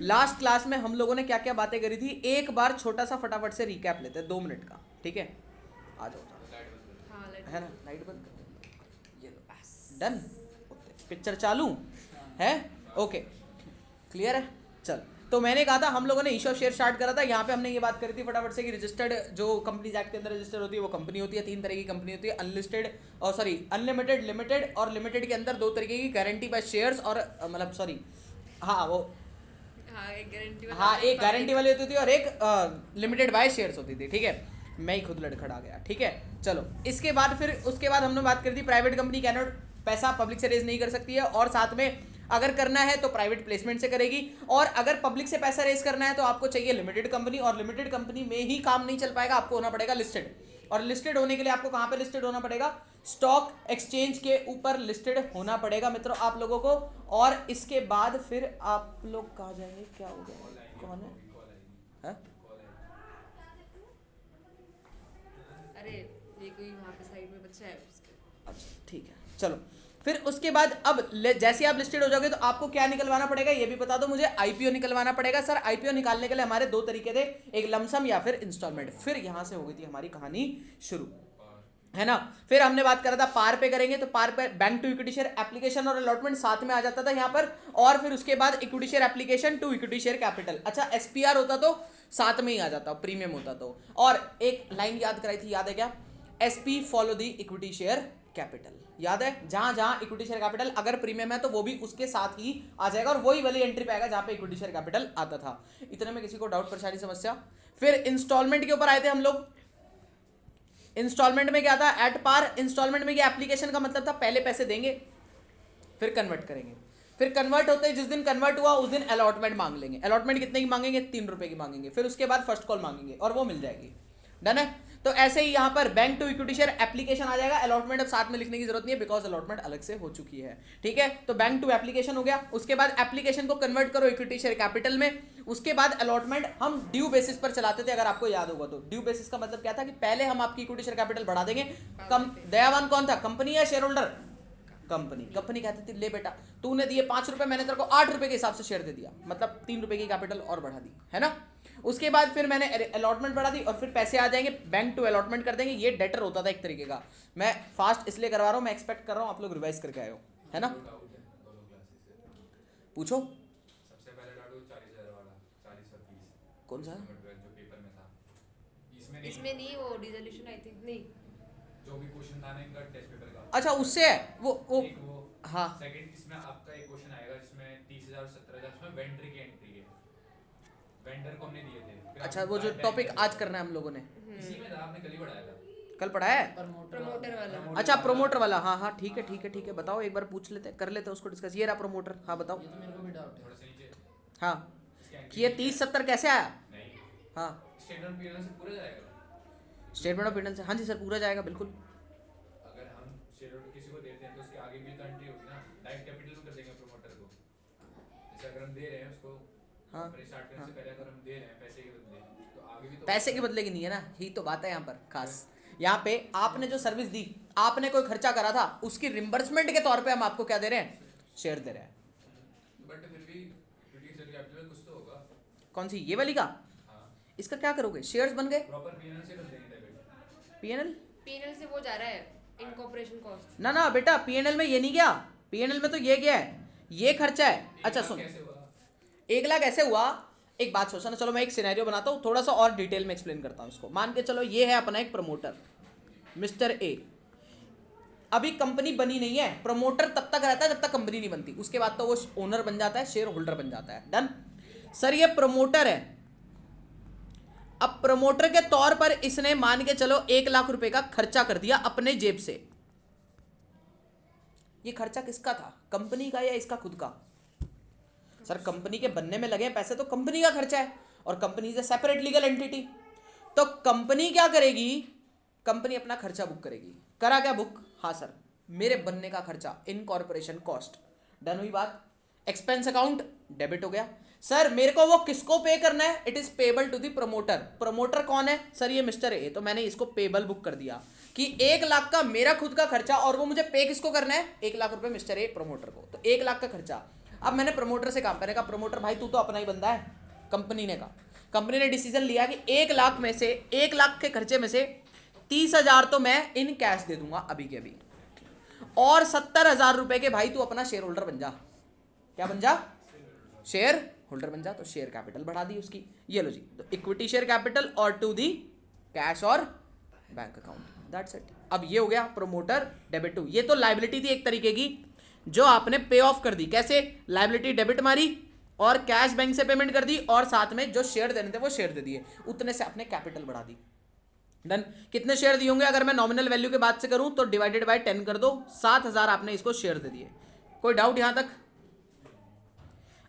Last class में हम लोगों ने क्या क्या बातें करी थी, एक बार छोटा सा फटाफट से रिकैप लेते हैं 2 मिनट का, ठीक है? आ जाओ, हाँ है ना, लाइट बंद कर, ये लो, डन, पिक्चर चालू है, ओके, क्लियर है? चल, तो मैंने कहा था हम लोगों ने इशू ऑफ शेयर स्टार्ट करा था, यहाँ पे हमने ये बात करी थी फटाफट से कि रजिस्टर्ड जो कंपनीज एक्ट के अंदर रजिस्टर्ड होती है वो कंपनी होती है, 3 तरह की कंपनी होती है, अनलिस्टेड और सॉरी अनलिमिटेड, लिमिटेड, और लिमिटेड के अंदर 2 तरीके की गारंटी बाय शेयर्स और मतलब सॉरी हाँ वो हाँ एक गारंटी हाँ एक गारंटी वाली होती थी और एक लिमिटेड बाय शेयर्स होती थी, ठीक है? मैं ही खुद लड़खड़ा गया, ठीक है? चलो, इसके बाद फिर उसके बाद हमने बात करी थी प्राइवेट कंपनी कैनॉट पैसा पब्लिक से रेज नहीं कर सकती है, और साथ में अगर करना है तो प्राइवेट प्लेसमेंट से करेगी, और अगर पब्लिक से पैसा रेज करना है तो आपको चाहिए लिमिटेड कंपनी, और लिमिटेड कंपनी में ही काम नहीं चल पाएगा, आपको होना पड़ेगा लिस्टेड, और लिस्टेड होने के लिए आपको कहाँ पे लिस्टेड होना पड़ेगा? स्टॉक एक्सचेंज के ऊपर लिस्टेड होना पड़ेगा मित्रों आप लोगों को। और इसके बाद फिर आप लोग कहाँ जाएंगे, क्या हो गया, कौन है? अरे ये कोई वहाँ पे साइड में बच्चा है उसके। अच्छा ठीक है, चलो, फिर उसके बाद अब जैसे आप लिस्टेड हो जाओगे तो आपको क्या निकलवाना पड़ेगा ये भी बता दो मुझे, आईपीओ निकलवाना पड़ेगा। सर आईपीओ निकालने के लिए हमारे 2 तरीके थे, एक लमसम या फिर इंस्टॉलमेंट। फिर यहां से हो गई थी हमारी कहानी शुरू, है ना? फिर हमने बात करा था पार पे करेंगे, तो पार पे bank to equity share application और अलॉटमेंट साथ में आ जाता था यहाँ पर, और फिर उसके बाद equity share application to equity share capital. अच्छा एसपीआर होता तो साथ में ही आ जाता, प्रीमियम होता तो। और एक लाइन याद कराई थी, याद है क्या? SP follow the equity share capital, याद है? जहां जहां इक्विटी शेयर कैपिटल अगर प्रीमियम है तो वो भी उसके साथ ही आ जाएगा, और वही वाली एंट्री पे आएगा जहां पे इक्विटी शेयर कैपिटल आता था। इतने में किसी को डाउट परेशानी समस्या? फिर इंस्टॉलमेंट के ऊपर आए थे हम लोग। इंस्टॉलमेंट में क्या था? At par. इंस्टॉलमेंट में ये एप्लीकेशन का मतलब था पहले पैसे देंगे फिर कन्वर्ट करेंगे, फिर कन्वर्ट होते ही जिस दिन कन्वर्ट हुआ उस दिन अलॉटमेंट मांग लेंगे। अलॉटमेंट कितने की मांगेंगे? 3 रुपए की मांगेंगे। फिर उसके बाद फर्स्ट कॉल मांगेंगे और वो मिल जाएगी। डन है? तो ऐसे ही यहाँ पर bank to equity share application आ जाएगा। अलॉटमेंट अब साथ में लिखने की जरूरत नहीं है बिकॉज अलॉटमेंट अलग से हो चुकी है, ठीक है? तो बैंक टू एप्लीकेशन हो गया। उसके बाद एप्लीकेशन को कन्वर्ट करो इक्विटी शेयर कैपिटल में। उसके बाद अलॉटमेंट हम ड्यू बेसिस पर चलाते थे, अगर आपको याद होगा तो। ड्यू बेसिस का मतलब क्या था कि पहले हम आपकी इक्विटी शेयर कैपिटल बढ़ा देंगे। कम दयावान कौन था? कंपनी या शेयर होल्डर? कंपनी। कंपनी कहती थी ले बेटा तूने दिए 5 रुपए, मैंने तेरे को 8 रुपए के हिसाब से शेयर दे दिया, मतलब 3 रुपए की कैपिटल और बढ़ा दी, है ना? उसके बाद फिर मैंने अलॉटमेंट बढ़ा दी और फिर पैसे आ जाएंगे, बैंक टू अलॉटमेंट कर देंगे। ये डेटर होता था एक तरीके का। मैं फास्ट इसलिए करवा रहा हूँ, मैं एक्सपेक्ट कर रहा हूँ आप लोग रिवाइज करके आए हो, है ना? पूछो। सबसे पहले डाउट 40,000 वाला, 40 और 30 कौन सा? जो पेपर में था, इसमें नहीं, वो डिसोल्यूशन आई थिंक नहीं, जो भी क्वेश्चन था ना इनका टेस्ट पेपर का। अच्छा उससे है वो एक वो हाँ सेकंड, इसमें आपका एक क्वेश्चन आएगा जिसमें 30,000 और 17,000 इसमें वेंडर की एंट्री है, वेंडर को हमने दिए थे। फिर अच्छा आपने वो जो बैंक टॉपिक कर आज करना है हम लोगों ने, इसी में था, आपने कल ही पढ़ाया था। कल पढ़ाया है? प्रमोटर वाला। अच्छा प्रोमोटर वाला, हाँ हाँ ठीक है ठीक है ठीक है, बताओ एक बार पूछ लेते कर लेते उसको डिस्कस। ये रहा प्रोमोटर, हाँ बताओ। ये तो मेरे को भी डाउट है। थोड़ा सा नीचे हाँ इसकी कि ये 30-70 कैसे आया? नहीं, हाँ स्टैंडर्ड पीरियड से पूरा जाएगा। स्टेटमेंट ऑफ इंटेंशन, हाँ जी सर पूरा जाएगा बिल्कुल। अगर हम शेयर किसी को देते हैं तो उसके आगे भी तो एंट्री होगी ना, डायरेक्ट कैपिटल में कर देंगे प्रमोटर को। जैसे अगर हम दे रहे हैं उसको, हाँ अपने स्टार्ट करने से पहले अगर हम दे रहे हैं पैसे के बदले, तो आगे भी तो पैसे के बदले की नहीं है ना, यही तो बात है यहाँ पर खास। यहाँ पे आपने जो सर्विस दी, आपने कोई खर्चा करा था, उसकी रिम्बर्समेंट के तौर पे हम आपको क्या दे रहे हैं? शेयर दे रहे हैं। बट फिर भी इक्विटी शेयर कैपिटल में कुछ तो होगा। कौन सी, ये वाली का? हाँ, इसका क्या करोगे? शेयर्स बन गए प्रॉपर पीएनएल से कर देंगे डेबिट। पीएनएल? पीएनएल से वो जा रहा है इनकॉर्पोरेशन कॉस्ट। ना ना बेटा पीएनएल में ये नहीं गया, पीएनएल में तो ये गया है, ये खर्चा है। अच्छा सुन, कैसे हुआ? 1 लाख ऐसे हुआ, एक बात सोचो ना, चलो मैं एक सिनेरियो बनाता हूँ, थोड़ा सा और डिटेल में एक्सप्लेन करता हूँ इसको। मान के चलो ये है अपना एक प्रमोटर मिस्टर ए, अभी कंपनी बनी नहीं है। प्रमोटर तब तक रहता है जब तक कंपनी नहीं बनती, उसके बाद तो वो ओनर बन जाता है, शेयर होल्डर बन जाता है। डन सर, ये प्रमोटर है। अब प्रमोटर के तौर पर इसने मान के चलो 1 लाख रुपए का खर्चा कर दिया अपने जेब से। ये खर्चा किसका था? कंपनी का या इसका खुद का? सर कंपनी के बनने में लगे पैसे तो कंपनी का खर्चा है, और company is a separate legal entity. तो कंपनी क्या करेगी? कंपनी अपना खर्चा बुक करेगी। करा क्या बुक? हाँ सर, मेरे बनने का खर्चा, इनकॉर्पोरेशन कॉस्ट। डन हुई बात। एक्सपेंस अकाउंट डेबिट हो गया। सर मेरे को वो किसको पे करना है? It is payable to the promoter. Promoter कौन है? सर ये मिस्टर ए, तो मैंने इसको पेबल बुक कर दिया कि 1 लाख का मेरा खुद का खर्चा, और वो मुझे पे किसको करना है? 1 लाख रुपए मिस्टर ए प्रमोटर को। तो 1 लाख का खर्चा। अब मैंने प्रमोटर से काम, मैंने कहा प्रमोटर भाई तू तो अपना ही बंदा है। कंपनी ने कहा, कंपनी ने डिसीजन लिया कि 1 लाख में से 1 लाख के खर्चे में से 30,000 तो मैं इन कैश दे दूंगा अभी के अभी, और 70,000 रुपए के भाई तू अपना शेयर होल्डर बन जा। क्या बन जा? शेयर होल्डर बन जा। तो शेयर कैपिटल बढ़ा दी उसकी। ये लो जी, तो इक्विटी शेयर कैपिटल और टू दी कैश और बैंक अकाउंट, दैट्स इट। अब ये हो गया प्रोमोटर डेबिट टू। ये तो लाइबिलिटी थी एक तरीके की जो आपने पे ऑफ कर दी। कैसे? लाइबिलिटी डेबिट मारी और कैश बैंक से पेमेंट कर दी, और साथ में जो शेयर देने थे वो शेयर दे दिए, उतने से आपने कैपिटल बढ़ा दी। डन। कितने शेयर दिए होंगे? अगर मैं नॉमिनल वैल्यू की बात से करूं तो डिवाइडेड बाय 10 कर दो, 7,000 आपने इसको शेयर दे दिए। कोई डाउट यहां तक?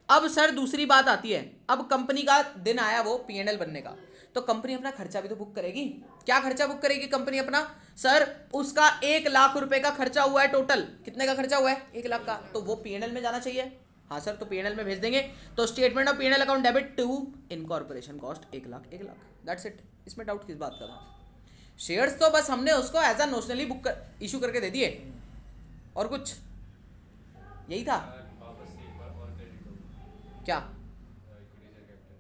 अब सर दूसरी बात आती है, अब कंपनी का दिन आया वो P&L बनने का, तो कंपनी अपना खर्चा भी तो बुक करेगी। क्या खर्चा बुक करेगी कंपनी अपना? सर उसका 1 लाख रुपए का खर्चा हुआ है टोटल। कितने का खर्चा हुआ है? 1 लाख का। तो वो P&L में जाना चाहिए। हाँ सर, तो P&L में भेज देंगे। तो statement of P&L account debit to incorporation cost 1 lakh, 1 lakh, that's it. इसमें डाउट किस बात का था? शेयर्स तो बस हमने उसको एज अ नोशनली बुक कर इशू करके दे दिए, और कुछ यही था वापस से एक बार और क्रेडिट होगा क्या equity share capital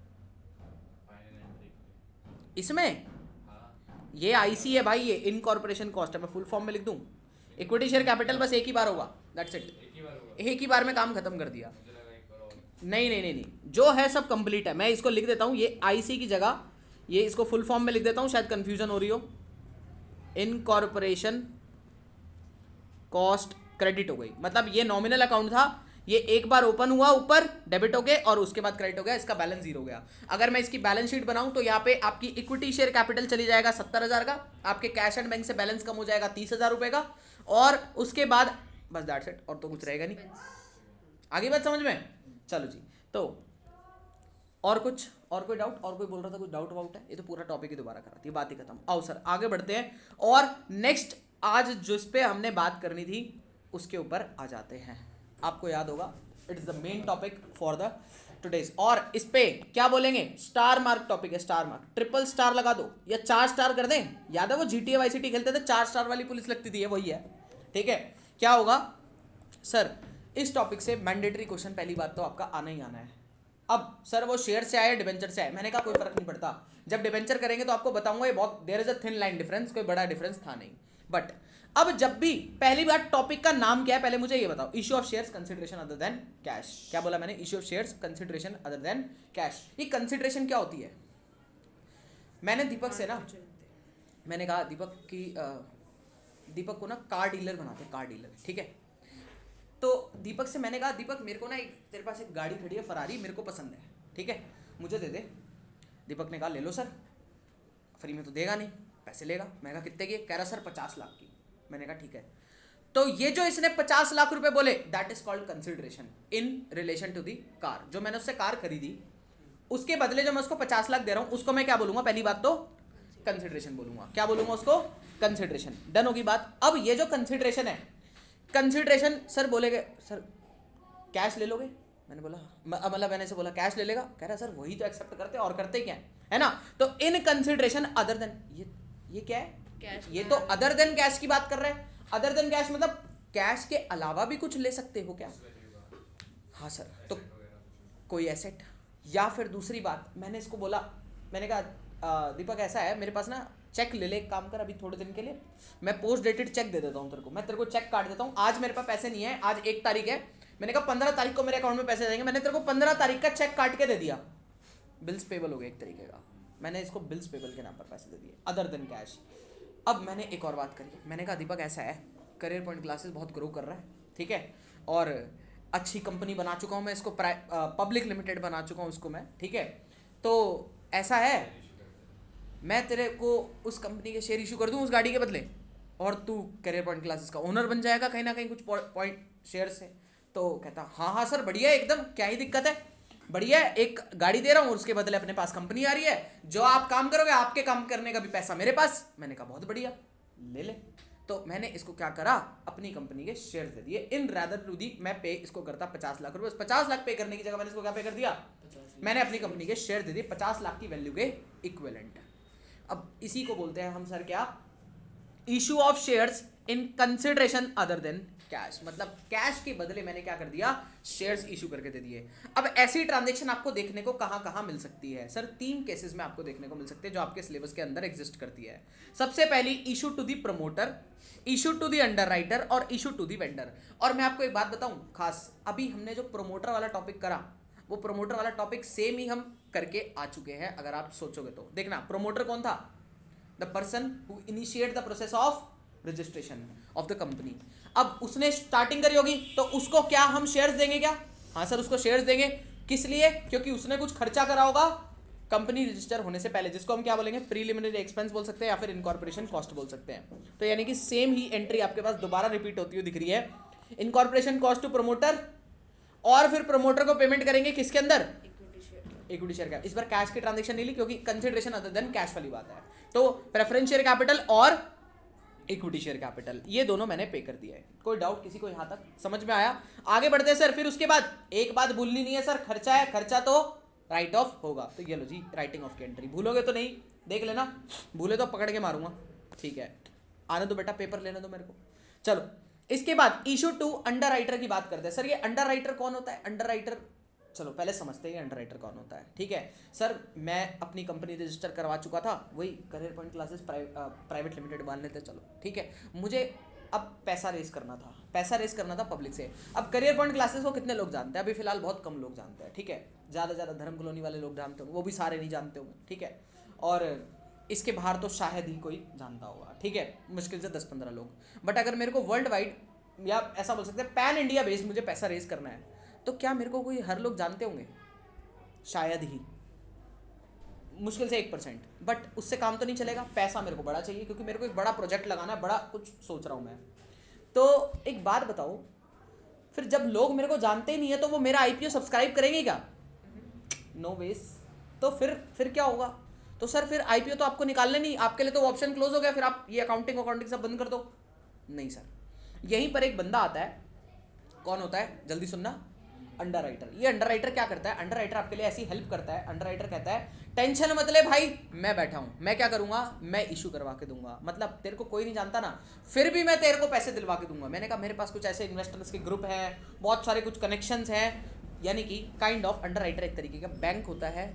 final entry. इसमें? हाँ ये आईसी है भाई, ये इनकॉर्पोरेशन कॉस्ट है। मैं फुल फॉर्म में लिख दूं? इक्विटी शेयर कैपिटल बस एक ही बार होगा, दैट्स इट। एक ही बार होगा। एक ही बार में काम खत्म कर दिया। मुझे लगा एक बार और। नहीं नहीं नहीं नहीं, जो है सब कंप्लीट है। मैं इसको लिख देता हूँ, ये आईसी की जगह ये इसको फुल फॉर्म में लिख देता हूँ, शायद कंफ्यूजन हो रही हो। इनकॉर्पोरेशन कॉस्ट क्रेडिट हो गई, मतलब ये नॉमिनल अकाउंट था, ये एक बार ओपन हुआ ऊपर डेबिट हो गए और उसके बाद क्रेडिट हो गया, इसका बैलेंस जीरो हो गया। अगर मैं इसकी बैलेंस शीट बनाऊं तो यहाँ पे आपकी इक्विटी शेयर कैपिटल चली जाएगा 70,000 का, आपके कैश एंड बैंक से बैलेंस कम हो जाएगा 30,000 रुपए का, और उसके बाद बस दैट्स इट, और तो कुछ रहेगा नहीं। आगे बात समझ में? चलो जी, तो और कुछ, और कोई डाउट? और कोई बोल रहा था कुछ डाउट वाउट है? ये तो पूरा टॉपिक ही दोबारा करा, ये बात ही खत्म। आओ सर आगे बढ़ते हैं, और नेक्स्ट आज जिस पे हमने बात करनी थी उसके ऊपर आ जाते हैं। आपको याद होगा, it is the main topic for the today's, और इस पे क्या बोलेंगे? स्टार मार्क टॉपिक है, स्टार मार्क। ट्रिपल स्टार लगा दो या 4 स्टार कर दें। याद है वो GTA वाई सिटी खेलते थे, 4 स्टार वाली पुलिस लगती थी, ये वही है। ठीक है, क्या होगा सर? इस टॉपिक से मैंडेटरी क्वेश्चन पहली बात तो आपका आना ही आना है। अब सर वो शेयर से आए डिबेंचर से आए, मैंने कहा कोई फर्क नहीं पड़ता, जब डिबेंचर करेंगे तो आपको बताऊंगा, ये बहुत there is a thin line difference, कोई बड़ा डिफरेंस था नहीं। बट अब जब भी पहली बार टॉपिक का नाम क्या है पहले मुझे ये बताओ। Issue of shares consideration other than cash. क्या बोला मैंने? Issue of shares consideration other than cash. ये कंसिडरेशन क्या होती है? मैंने दीपक से ना, मैंने कहा दीपक को ना कार डीलर बनाते हैं, कार डीलर, ठीक है। तो दीपक से मैंने कहा दीपक मेरे को ना तेरे पास एक गाड़ी खड़ी है फरारी, मेरे को पसंद है, ठीक है, मुझे दे दे। दीपक ने कहा ले लो सर। फ्री में तो देगा नहीं, पैसे लेगा। मैंने कहा कितने की? कह रहा सर 50 लाख की। मैंने कहा ठीक है। तो ये जो इसने 50 लाख रुपए बोले, that is called consideration in relation to the car. जो मैंने उससे कार खरीदी उसके बदले जो मैं उसको 50 लाख दे रहा हूं, उसको मैं क्या बोलूंगा? पहली बात तो कंसिडरेशन बोलूंगा। क्या बोलूंगा उसको? कंसिडरेशन। डन होगी बात। अब ये जो कंसिडरेशन है, कंसिडरेशन सर बोलेगे सर कैश ले लोगे? मैंने बोला मतलब मैंने से बोला कैश ले लेगा? कह रहा सर वही तो एक्सेप्ट करते और करते क्या है ना। तो इन कंसिडरेशन अदर देन, ये क्या है? कैश। ये तो अदर देन कैश की बात कर रहे हैं। अदर देन कैश मतलब कैश के अलावा भी कुछ ले सकते हो क्या? हाँ सर। तो कोई एसेट, या फिर दूसरी बात मैंने इसको बोला, मैंने कहा दीपक ऐसा है मेरे पास ना चेक ले ले, एक काम कर अभी थोड़े दिन के लिए मैं पोस्ट डेटेड चेक दे देता हूँ तेरे को, मैं तेरे को चेक काट देता हूँ। आज मेरे पास पैसे नहीं है, आज 1 तारीख है, मैंने कहा 15 तारीख को मेरे अकाउंट में पैसे जाएंगे, मैंने तेरे को 15 तारीख का चेक काट के दे दिया। बिल्स पेबल हो गया एक तरीके का, मैंने इसको बिल्स पेबल के नाम पर पैसे दे दिए अदर देन कैश। अब मैंने एक और बात करी, मैंने कहा दीपक ऐसा है, करियर पॉइंट क्लासेस बहुत ग्रो कर रहा है, ठीक है, और अच्छी कंपनी बना चुका हूँ मैं इसको, पब्लिक लिमिटेड बना चुका हूँ उसको मैं, ठीक है। तो ऐसा है मैं तेरे को उस कंपनी के शेयर इशू कर दूं उस गाड़ी के बदले, और तू करियर पॉइंट क्लासेस का ओनर बन जाएगा कहीं ना कहीं कुछ पॉइंट शेयर से। तो कहता हाँ हाँ सर बढ़िया है एकदम, क्या ही दिक्कत है, बढ़िया है, एक गाड़ी दे रहा हूँ और उसके बदले अपने पास कंपनी आ रही है, जो आप काम करोगे आपके काम करने का भी पैसा मेरे पास। मैंने कहा बहुत बढ़िया, ले ले। तो मैंने इसको क्या करा, अपनी कंपनी के शेयर दे दिए इन रैदर टू दी, मैं पे इसको करता 50 लाख रुपए, 50 लाख पे करने की जगह मैंने इसको क्या पे कर दिया, मैंने अपनी कंपनी के शेयर दे दिए 50 लाख की वैल्यू के इक्विवेलेंट। अब इसी को बोलते हैं हम सर क्या, issue of shares in consideration other than cash, मतलब कैश के बदले मैंने क्या कर दिया, शेयर्स इशू करके दे दिए। अब ऐसी ट्रांजेक्शन आपको देखने को कहाँ कहाँ मिल सकती है सर? 3 केसेस में आपको देखने को मिल सकते हैं जो आपके सिलेबस के अंदर एग्जिस्ट करती है। सबसे पहली issue to the promoter, issue to the underwriter और इशू टू दी वेंडर। और मैं आपको एक बात बताऊं खास, अभी हमने जो प्रमोटर वाला टॉपिक करा वो प्रमोटर वाला टॉपिक सेम ही हम करके आ चुके हैं। अगर आप सोचोगे तो देखना, प्रमोटर कौन था? The person who initiate the process of registration of the company. अब उसने स्टार्टिंग करी होगी तो उसको क्या हम शेयर्स देंगे क्या? हाँ सर, उसको शेयर्स देंगे। किस लिए? क्योंकि उसने कुछ खर्चा करा होगा कंपनी रजिस्टर होने से पहले, जिसको हम क्या बोलेंगे, प्रीलिमिनरी एक्सपेंस बोल सकते हैं या फिर इनकॉर्पोरेशन कॉस्ट बोल सकते हैं। तो यानी कि सेम ही एंट्री आपके पास दोबारा रिपीट होती हुई दिख रही है। इनकॉर्पोरेशन कॉस्ट टू प्रमोटर, और फिर प्रमोटर को पेमेंट करेंगे किसके अंदर? इक्विटी शेयर का। इस बार कैश की ट्रांजेक्शन नहीं ली क्योंकि कंसिडरेशन अदर देन कैश वाली बात है। तो प्रेफरेंस शेयर कैपिटल और इक्विटी शेयर कैपिटल, ये दोनों मैंने पे कर दिया है। कोई डाउट किसी को यहाँ तक समझ में आया? आगे बढ़ते हैं सर। फिर उसके बाद एक बात भूलनी नहीं है सर, खर्चा है, खर्चा तो राइट ऑफ होगा। तो ये लो जी, राइटिंग ऑफ की एंट्री। भूलोगे तो नहीं, देख लेना, भूले तो पकड़ के मारूंगा। ठीक है, आने दो बेटा, पेपर लेने दो मेरे को। चलो, इसके बाद इशू टू अंडर राइटर की बात करते हैं। सर ये अंडर राइटर कौन होता है? अंडर राइटर, चलो पहले समझते हैं अंडर राइटर कौन होता है। ठीक है सर, मैं अपनी कंपनी रजिस्टर करवा चुका था, वही career point classes private limited मान लेते, चलो ठीक है। मुझे अब पैसा रेस करना था पब्लिक से। अब करियर पॉइंट क्लासेस को कितने लोग जानते हैं? अभी फिलहाल बहुत कम लोग जानते हैं। ठीक है, ज़्यादा धर्म कॉलोनी वाले लोग जानते होंगे, वो भी सारे नहीं जानते होंगे। ठीक है, और इसके बाहर तो शायद ही कोई जानता होगा। ठीक है, मुश्किल से 10-15 लोग। बट अगर मेरे को वर्ल्ड वाइड या ऐसा बोल सकते हैं पैन इंडिया बेस्ड मुझे पैसा रेस करना है, तो क्या मेरे को कोई हर लोग जानते होंगे? शायद ही, मुश्किल से 1%। बट उससे काम तो नहीं चलेगा, पैसा मेरे को बड़ा चाहिए क्योंकि मेरे को एक बड़ा प्रोजेक्ट लगाना है, बड़ा कुछ सोच रहा हूँ मैं। तो एक बात बताओ, फिर जब लोग मेरे को जानते ही नहीं है तो वो मेरा IPO सब्सक्राइब करेंगे क्या? No ways. तो फिर क्या होगा? तो सर फिर IPO तो आपको निकालने नहीं, आपके लिए तो ऑप्शन क्लोज हो गया, फिर आप ये अकाउंटिंग सब बंद कर दो। नहीं सर, यहीं पर एक बंदा आता है। कौन होता है? जल्दी सुनना, अंडर राइटर। ये अंडर राइटर क्या करता है? अंडर राइटर आपके लिए ऐसी हेल्प करता है। अंडर राइटर कहता है टेंशन मत ले भाई, मैं बैठा हूं, मैं क्या करूंगा, मैं इशू करवा के दूंगा। मतलब तेरे को कोई नहीं जानता ना, फिर भी मैं तेरे को पैसे दिलवा के दूंगा। मैंने कहा मेरे पास कुछ ऐसे इन्वेस्टर्स के ग्रुप हैं, बहुत सारे कुछ कनेक्शंस हैं। यानी कि काइंड ऑफ अंडर राइटर एक तरीके का बैंक होता है,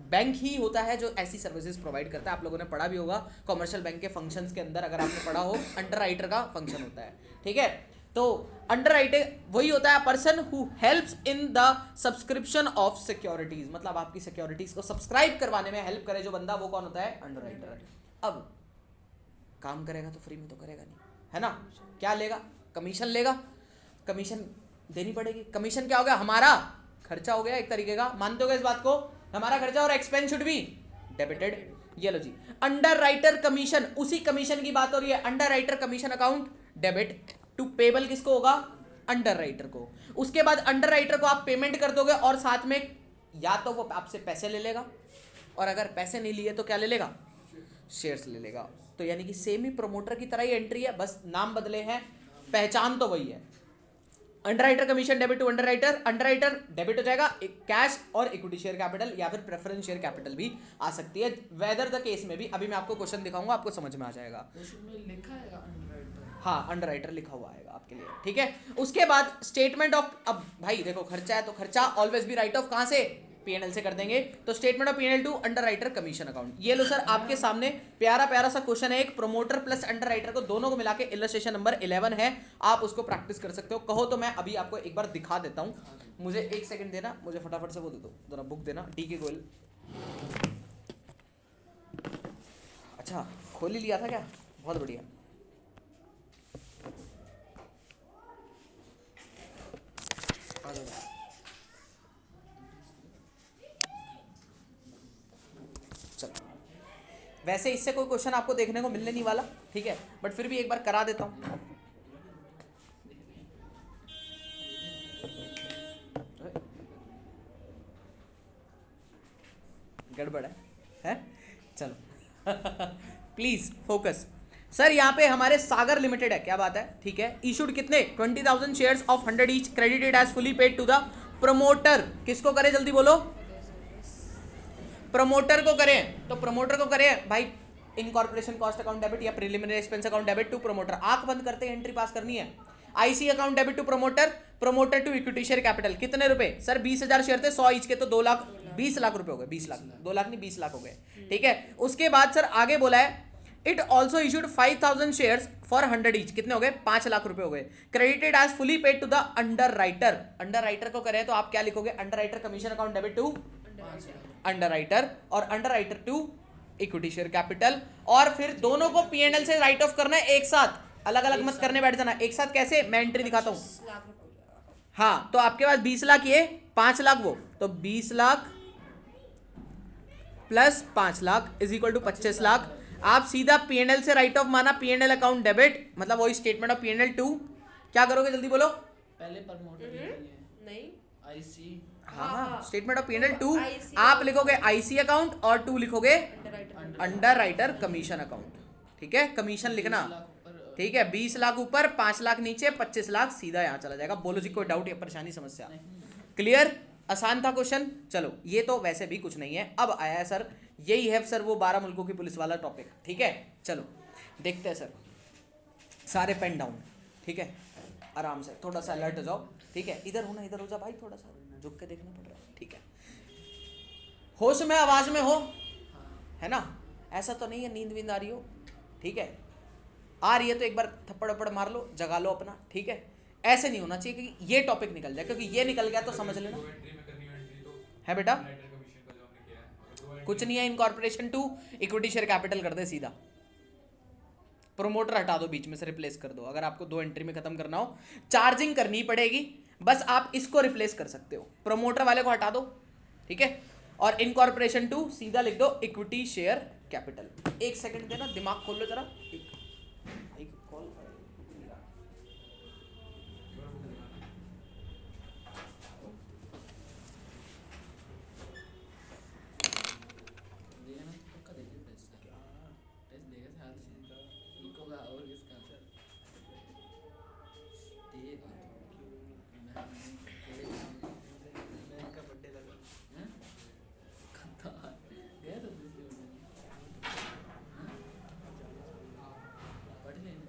बैंक ही होता है जो ऐसी सर्विसेज प्रोवाइड करता है। आप लोगों ने पढ़ा भी होगा कॉमर्शियल बैंक के फंक्शंस के अंदर, अगर आपने पढ़ा हो, अंडर राइटर का फंक्शन होता है। ठीक है, तो अंडर राइटर वही होता है person who helps in the subscription of securities, मतलब आपकी सिक्योरिटीज को सब्सक्राइब करवाने में हेल्प करे जो बंदा, वो कौन होता है? Under writer. अब काम करेगा तो फ्री में तो करेगा नहीं, है ना? क्या लेगा? कमीशन लेगा, कमीशन देनी पड़ेगी। कमीशन क्या हो गया? हमारा खर्चा हो गया एक तरीके का, मानते हो गए इस बात को? हमारा खर्चा, और एक्सपेंस शुड बी डेबिटेड। ये लो जी, अंडर राइटर कमीशन, उसी कमीशन की बात हो रही है। Underwriter commission account debit to payable किसको होगा? अंडर राइटर को। उसके बाद अंडर राइटर को आप पेमेंट कर दोगे और साथ में या तो वो आपसे पैसे ले लेगा, और अगर पैसे नहीं लिए तो क्या ले लेगा? शेयर्स ले लेगा। तो यानी कि सेम ही प्रमोटर की तरह ही एंट्री है, बस नाम बदले हैं, पहचान तो वही है। Underwriter commission debit to underwriter debit हो जाएगा कैश और इक्विटी शेयर कैपिटल या फिर प्रेफरेंस शेयर कैपिटल भी आ सकती है। वेदर द केस में भी, अभी मैं आपको क्वेश्चन दिखाऊंगा, आपको समझ में आ जाएगा। हाँ, अंडर राइटर लिखा हुआ आएगा आपके लिए। ठीक है, उसके बाद स्टेटमेंट ऑफ, अब भाई देखो खर्चा है तो खर्चा ऑलवेज भी राइट ऑफ कहाँ से? P&L से कर देंगे। तो statement of P&L to underwriter commission account. ये लो सर आपके सामने प्यारा सा क्वेश्चन है, एक प्रमोटर प्लस अंडर राइटर को दोनों को मिला के इलस्ट्रेशन नंबर 11 है, आप उसको प्रैक्टिस कर सकते हो। कहो तो मैं अभी आपको एक बार दिखा देता हूँ, मुझे 1 सेकंड देना, मुझे फटाफट से वो दे दो जरा, बुक देना, DK गोयल। अच्छा खोल ही लिया था क्या? बहुत बढ़िया। चलो, वैसे इससे कोई क्वेश्चन आपको देखने को मिलने नहीं वाला, ठीक है, बट फिर भी एक बार करा देता हूं। गड़बड़ है? चलो प्लीज फोकस। सर यहाँ पे हमारे सागर लिमिटेड है, क्या बात है, ठीक है। इशूड कितने? 20,000 shares of 100 each, credited as fully paid to the promoter. किसको करें जल्दी बोलो? प्रमोटर को करें। तो प्रमोटर को करें भाई, इनकॉर्पोरेशन कॉस्ट अकाउंट डेबिट या preliminary expense account debit to promoter. आंख बंद करते एंट्री पास करनी है। IC account debit to promoter, promoter to equity share capital कितने रुपए सर 20,000 शेयर थे 100 ईच के तो 2 लाख 20 लाख रुपए हो गए 20 लाख 2 लाख नहीं 20 लाख हो गए ठीक है। उसके बाद सर आगे बोला है it also issued 5,000 shares for 100 each कितने हो गए 5 लाख रुपए हो गए। Credited as fully paid to the underwriter, underwriter को करें तो आप क्या लिखोगे underwriter commission account debit to underwriter और underwriter to equity share capital. और फिर दोनों को पीएनएल से राइट ऑफ करना है एक साथ, अलग अलग मत करने बैठ जाना। एक साथ कैसे मैं एंट्री दिखाता हूं। 25 लाख रुपए हो जाएगा। हाँ तो आपके पास 20 लाख ये 5 लाख वो तो 20 lakh plus 5 lakh is equal to 25 lakh. आप सीधा पीएनएल से राइट ऑफ माना पीएनएल अकाउंट डेबिट मतलब वही स्टेटमेंट ऑफ पीएनएल टू क्या करोगे जल्दी बोलो। पहले प्रमोटर नहीं आईसी हाँ statement of PNL to IC आप लिखोगे आईसी अकाउंट और टू लिखोगे under underwriter commission account ठीक है। कमीशन लिखना ठीक है 20 लाख ऊपर 5 लाख नीचे 25 लाख सीधा यहाँ चला जाएगा। बोलो जी कोई डाउट या परेशानी समस्या क्लियर। आसान था क्वेश्चन। चलो ये तो वैसे भी कुछ नहीं है। अब आया है सर यही है सर वो 12 मुल्कों की पुलिस वाला टॉपिक ठीक है। चलो देखते हैं सर सारे पेन डाउन ठीक है आराम से थोड़ा सा अलर्ट हो जाओ ठीक है। इधर होना इधर हो जा भाई थोड़ा सा झुक के देखना पड़ रहा है ठीक है। होश में आवाज में हो है ना ऐसा तो नहीं है नींद वींद आ रही हो ठीक है। आ रही है तो एक बार थप्पड़ वप्पड़ मार लो जगा लो अपना ठीक है। ऐसे नहीं होना चाहिए क्योंकि ये टॉपिक निकल जाए क्योंकि ये निकल गया तो समझ लेना दो एंट्री में करनी हो एंट्री तो है बेटा राइटर कमीशन का जो हमने किया है अगर दो एंट्री कुछ नहीं है incorporation to equity share capital कर दे सीधा। प्रोमोटर हटा दो बीच में से रिप्लेस कर दो अगर आपको 2 एंट्री में खत्म करना हो। चार्जिंग करनी पड़ेगी बस आप इसको रिप्लेस कर सकते हो प्रोमोटर वाले को हटा दो ठीक है। और इनकॉर्पोरेशन टू सीधा लिख दो इक्विटी शेयर कैपिटल। एक सेकंड देना दिमाग खोल लो जरा एक कॉल देगा ना पक्का देगा टेस्ट टेस्ट देगा साल से इको का और किसका देगा मैं का बर्थडे लगा हैं कत्ता गया तो दूसरे पढ़ लेने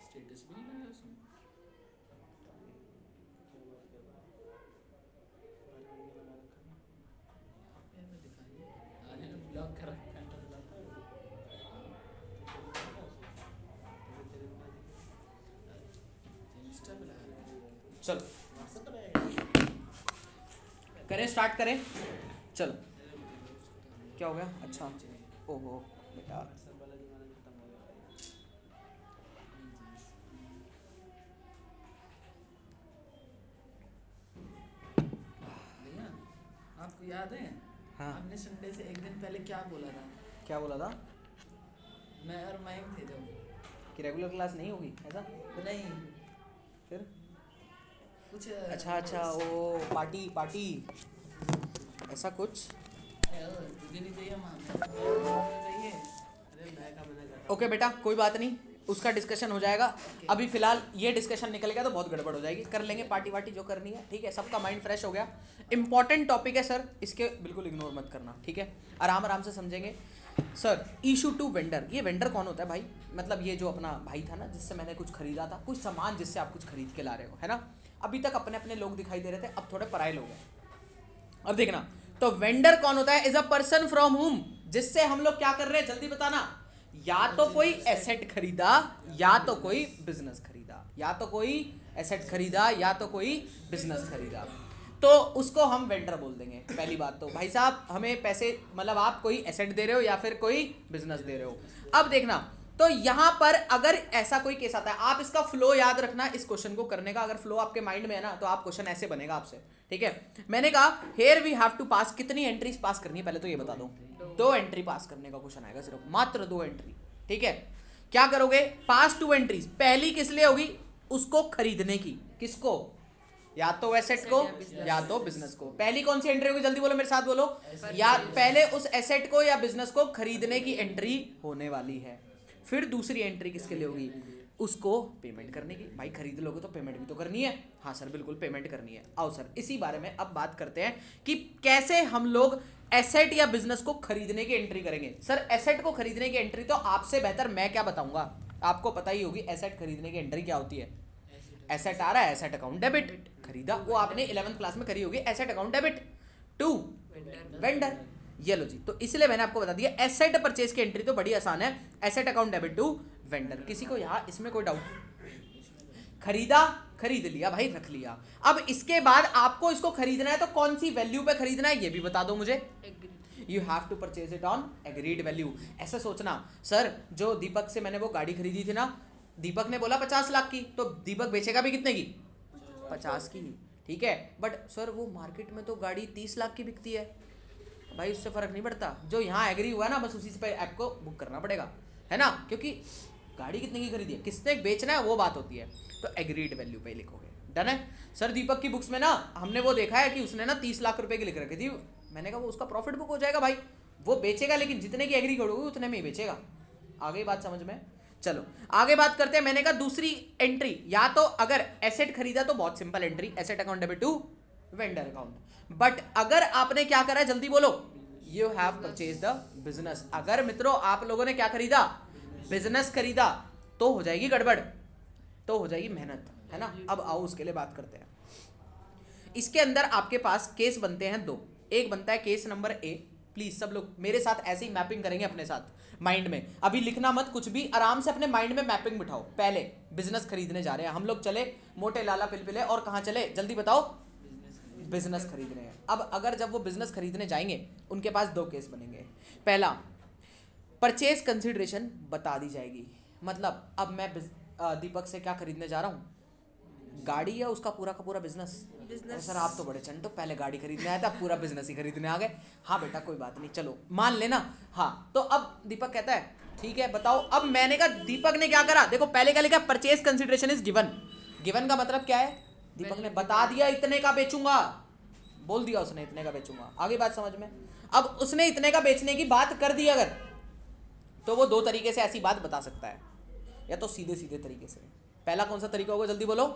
स्टेटस भी नहीं लगा उसमें ब्लॉक कर रखा है इंस्टा पे लगा चलो व्हाट्सएप पर आएगा करें स्टार्ट करें चलो क्या हो गया अच्छा ओहो बेटा भैया आपको याद है हाँ आपने संडे से एक दिन पहले क्या बोला था क्या बोला था मैं और मयंक थे जब कि रेगुलर क्लास नहीं होगी ऐसा नहीं फिर कुछ अच्छा अच्छा ओ पार्टी पार्टी ऐसा कुछ तुझे नहीं चाहिए मां चाहिए अरे मैं का मना कर ओके बेटा कोई बात नहीं उसका डिस्कशन हो जाएगा। अभी फिलहाल ये डिस्कशन निकल गया तो बहुत गड़बड़ हो जाएगी कर लेंगे पार्टी वार्टी जो करनी है ठीक है। सबका माइंड फ्रेश हो गया। इंपॉर्टेंट टॉपिक है सर इसके बिल्कुल इग्नोर मत करना ठीक है। आराम आराम से समझेंगे। सर इशू टू वेंडर ये वेंडर कौन होता है भाई मतलब ये जो अपना भाई था ना जिससे मैंने कुछ खरीदा था कुछ सामान जिससे आप कुछ खरीद के ला रहे हो है ना। अभी तक अपने अपने लोग दिखाई दे रहे थे अब थोड़े पराये लोग हैं। अब देखना तो वेंडर कौन होता है इज अ पर्सन फ्रॉम हुम जिससे हम लोग क्या कर रहे हैं जल्दी बताना। या तो कोई एसेट खरीदा या तो कोई बिजनेस खरीदा या तो कोई एसेट खरीदा या तो कोई बिजनेस खरीदा तो उसको हम वेंडर बोल देंगे। पहली बात तो भाई साहब हमें पैसे मतलब आप कोई एसेट दे रहे हो या फिर कोई बिजनेस दे रहे हो। अब देखना तो यहाँ पर अगर ऐसा कोई केस आता है आप इसका फ्लो याद रखना इस क्वेश्चन को करने का। अगर फ्लो आपके माइंड में है ना तो आप क्वेश्चन ऐसे बनेगा आपसे ठीक है। मैंने कहा हेयर वी हैव टू पास कितनी एंट्रीज पास करनी है पहले तो ये बता दो। 2 एंट्री पास करने का क्वेश्चन आएगा सिर्फ मात्र 2 एंट्री ठीक है। क्या करोगे पास 2 एंट्रीज पहली किस लिए होगी उसको खरीदने की किसको या तो एसेट को या तो बिजनेस को। पहली कौन सी एंट्री होगी जल्दी बोलो मेरे साथ बोलो। या पहले उस एसेट को या बिजनेस को खरीदने की एंट्री होने वाली है। फिर दूसरी एंट्री किसके लिए होगी उसको पेमेंट करने की। भाई खरीद लोगे तो पेमेंट भी तो करनी है। हाँ सर बिल्कुल पेमेंट करनी है। आओ सर इसी बारे में अब बात करते हैं कि कैसे हम लोग एसेट या बिजनेस को खरीदने की एंट्री करेंगे। सर एसेट को खरीदने की एंट्री तो आपसे बेहतर मैं क्या बताऊंगा, आपको पता ही होगी एसेट खरीदने की एंट्री क्या होती है। एसेट आ रहा है, एसेट अकाउंट डेबिट, खरीदा, वो आपने 11th क्लास में करी होगी, asset account debit to vendor. ये लो जी, तो इसलिए मैंने आपको बता दिया एसेट परचेज की एंट्री तो बड़ी आसान है, asset account debit to vendor. किसी को यहाँ इसमें कोई डाउट? खरीदा, खरीद लिया भाई, रख लिया। अब इसके बाद आपको इसको खरीदना है तो कौन सी वैल्यू पे खरीदना है ये भी बता दो मुझे। You have to purchase it on agreed value. ऐसा सोचना सर जो दीपक से मैंने वो गाड़ी खरीदी थी ना, दीपक ने बोला 50 लाख की, तो दीपक बेचेगा भी कितने की? 50 की, ठीक है। बट सर वो मार्केट में तो गाड़ी 30 लाख की बिकती है। भाई उससे फर्क नहीं पड़ता, जो यहाँ एग्री हुआ ना बस उसी पे ऐप को बुक करना पड़ेगा, है ना, क्योंकि गाड़ी कितने की खरीदी है, किसने बेचना है वो बात होती है। तो एग्रीड वैल्यू पे लिखोगे, डन है। सर दीपक की बुक्स में ना हमने वो देखा है कि उसने ना 30 लाख रुपए की लिख रखी थी। मैंने कहा वो उसका प्रॉफिट बुक हो जाएगा भाई, वो बेचेगा लेकिन जितने की एग्री करोगे उतने में ही बेचेगा। आगे बात समझ में? चलो आगे बात करते हैं। मैंने कहा दूसरी एंट्री, या तो अगर एसेट खरीदा तो बहुत simple entry, asset account debit to vendor account. But अगर आपने क्या करा है जल्दी बोलो, you have purchase the business. अगर मित्रों आप लोगों ने क्या खरीदा, बिजनेस खरीदा, तो हो जाएगी गड़बड़, तो हो जाएगी मेहनत, है ना। अब आओ उसके लिए बात करते हैं। इसके अंदर आपके पास केस बनते हैं दो। एक बनता है केस नंबर ए, प्लीज सब लोग मेरे साथ ऐसे ही मैपिंग करेंगे अपने साथ माइंड में, अभी लिखना मत कुछ भी, आराम से अपने माइंड में मैपिंग बिठाओ। पहले बिजनेस खरीदने जा रहे हैं हम लोग, चले मोटे लाला पिलपिले, और कहाँ चले जल्दी बताओ, बिजनेस खरीद रहे हैं। अब अगर जब वो बिजनेस खरीदने जाएंगे उनके पास दो केस बनेंगे। पहला, परचेज कंसिडरेशन बता दी जाएगी, मतलब अब मैं दीपक से क्या खरीदने जा रहा हूँ, गाड़ी या उसका पूरा का पूरा बिजनेस। सर आप तो बड़े चंटो, पहले गाड़ी खरीदने आया था, पूरा बिजनेस ही खरीदने आ गए। हाँ बेटा कोई बात नहीं, चलो मान लेना। हाँ तो अब दीपक कहता है ठीक है बताओ। अब मैंने कहा दीपक ने क्या करा, देखो पहले क्या लिखा, purchase consideration is given. Given का मतलब क्या है, दीपक ने बता दिया इतने का बेचूंगा, बोल दिया उसने इतने का बेचूंगा। आगे बात समझ में? अब उसने इतने का बेचने की बात कर दी अगर, तो वो दो तरीके से ऐसी बात बता सकता है, या तो सीधे सीधे तरीके से। पहला कौन सा तरीका होगा जल्दी बोलो,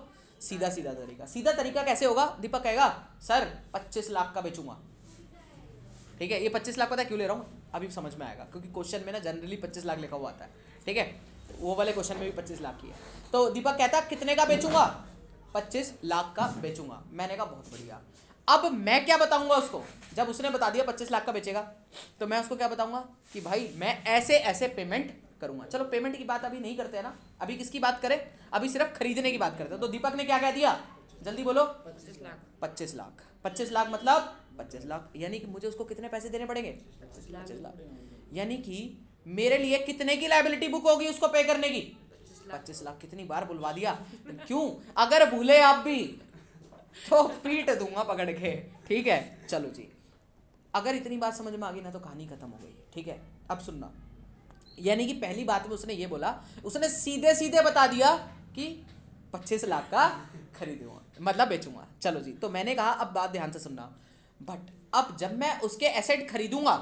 सीधा सीधा तरीका। सीधा तरीका कैसे होगा, दीपक कहेगा सर 25 लाख का बेचूंगा, ठीक है। ये 25 लाख पता है क्यों ले रहा हूँ, अभी समझ में आएगा, क्योंकि क्वेश्चन में ना जनरली 25 लाख लिखा हुआ आता है, ठीक है। वो वाले क्वेश्चन में भी 25 लाख की है। तो दीपक कहता है कितने का बेचूंगा, 25 लाख का बेचूंगा। मैंने कहा बहुत बढ़िया। अब मैं क्या बताऊंगा उसको, जब उसने बता दिया 25 लाख का बेचेगा, तो मैं उसको क्या बताऊंगा कि भाई मैं ऐसे ऐसे पेमेंट करूंगा। चलो पेमेंट की बात अभी नहीं करते हैं ना, अभी किसकी बात करें, अभी सिर्फ खरीदने की बात करते हैं। तो दीपक ने क्या कह दिया जल्दी बोलो, 25 लाख। 25 लाख। 25 लाख मतलब 25 लाख, यानी कि मुझे उसको कितने पैसे देने पड़ेंगे, 25 लाख। यानी कि मेरे लिए कितने की लायबिलिटी बुक होगी उसको पे करने की, 25 लाख। कितनी बार बुलवा दिया, क्यों, अगर भूले आप भी तो पीट दूंगा पकड़ के, ठीक है। चलो जी, अगर इतनी बात समझ में आ गई ना तो कहानी खत्म हो गई, ठीक है। अब सुनना, यानी कि पहली बात में उसने ये बोला, उसने सीधे सीधे बता दिया कि 25 लाख का खरीदूंगा, मतलब बेचूंगा। चलो जी, तो मैंने कहा अब बात ध्यान से सुनना, बट अब जब मैं उसके एसेट खरीदूंगा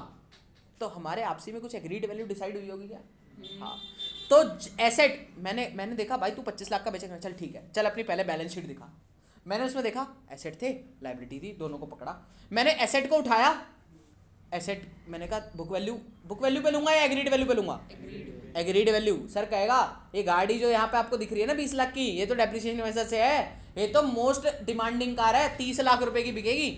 तो हमारे आपसी में कुछ एग्रीड वैल्यू डिसाइड हुई होगी क्या? हाँ, तो एसेट मैंने देखा भाई तू 25 लाख का बेचेगा, चल ठीक है, चल अपनी पहले बैलेंस शीट दिखा। मैंने उसमें देखा एसेट थे, लायबिलिटी थी, दोनों को पकड़ा। मैंने एसेट को उठाया, एसेट मैंने कहा बुक वैल्यू पे लूंगा या एग्रीड वैल्यू पे लूंगा, एग्रीड वैल्यू। सर कहेगा ये गाड़ी जो यहाँ पे आपको दिख रही है ना 20 लाख की, ये तो डेप्रिसिएशन वजह से है, ये तो मोस्ट डिमांडिंग कार है, 30 लाख रुपए की बिकेगी,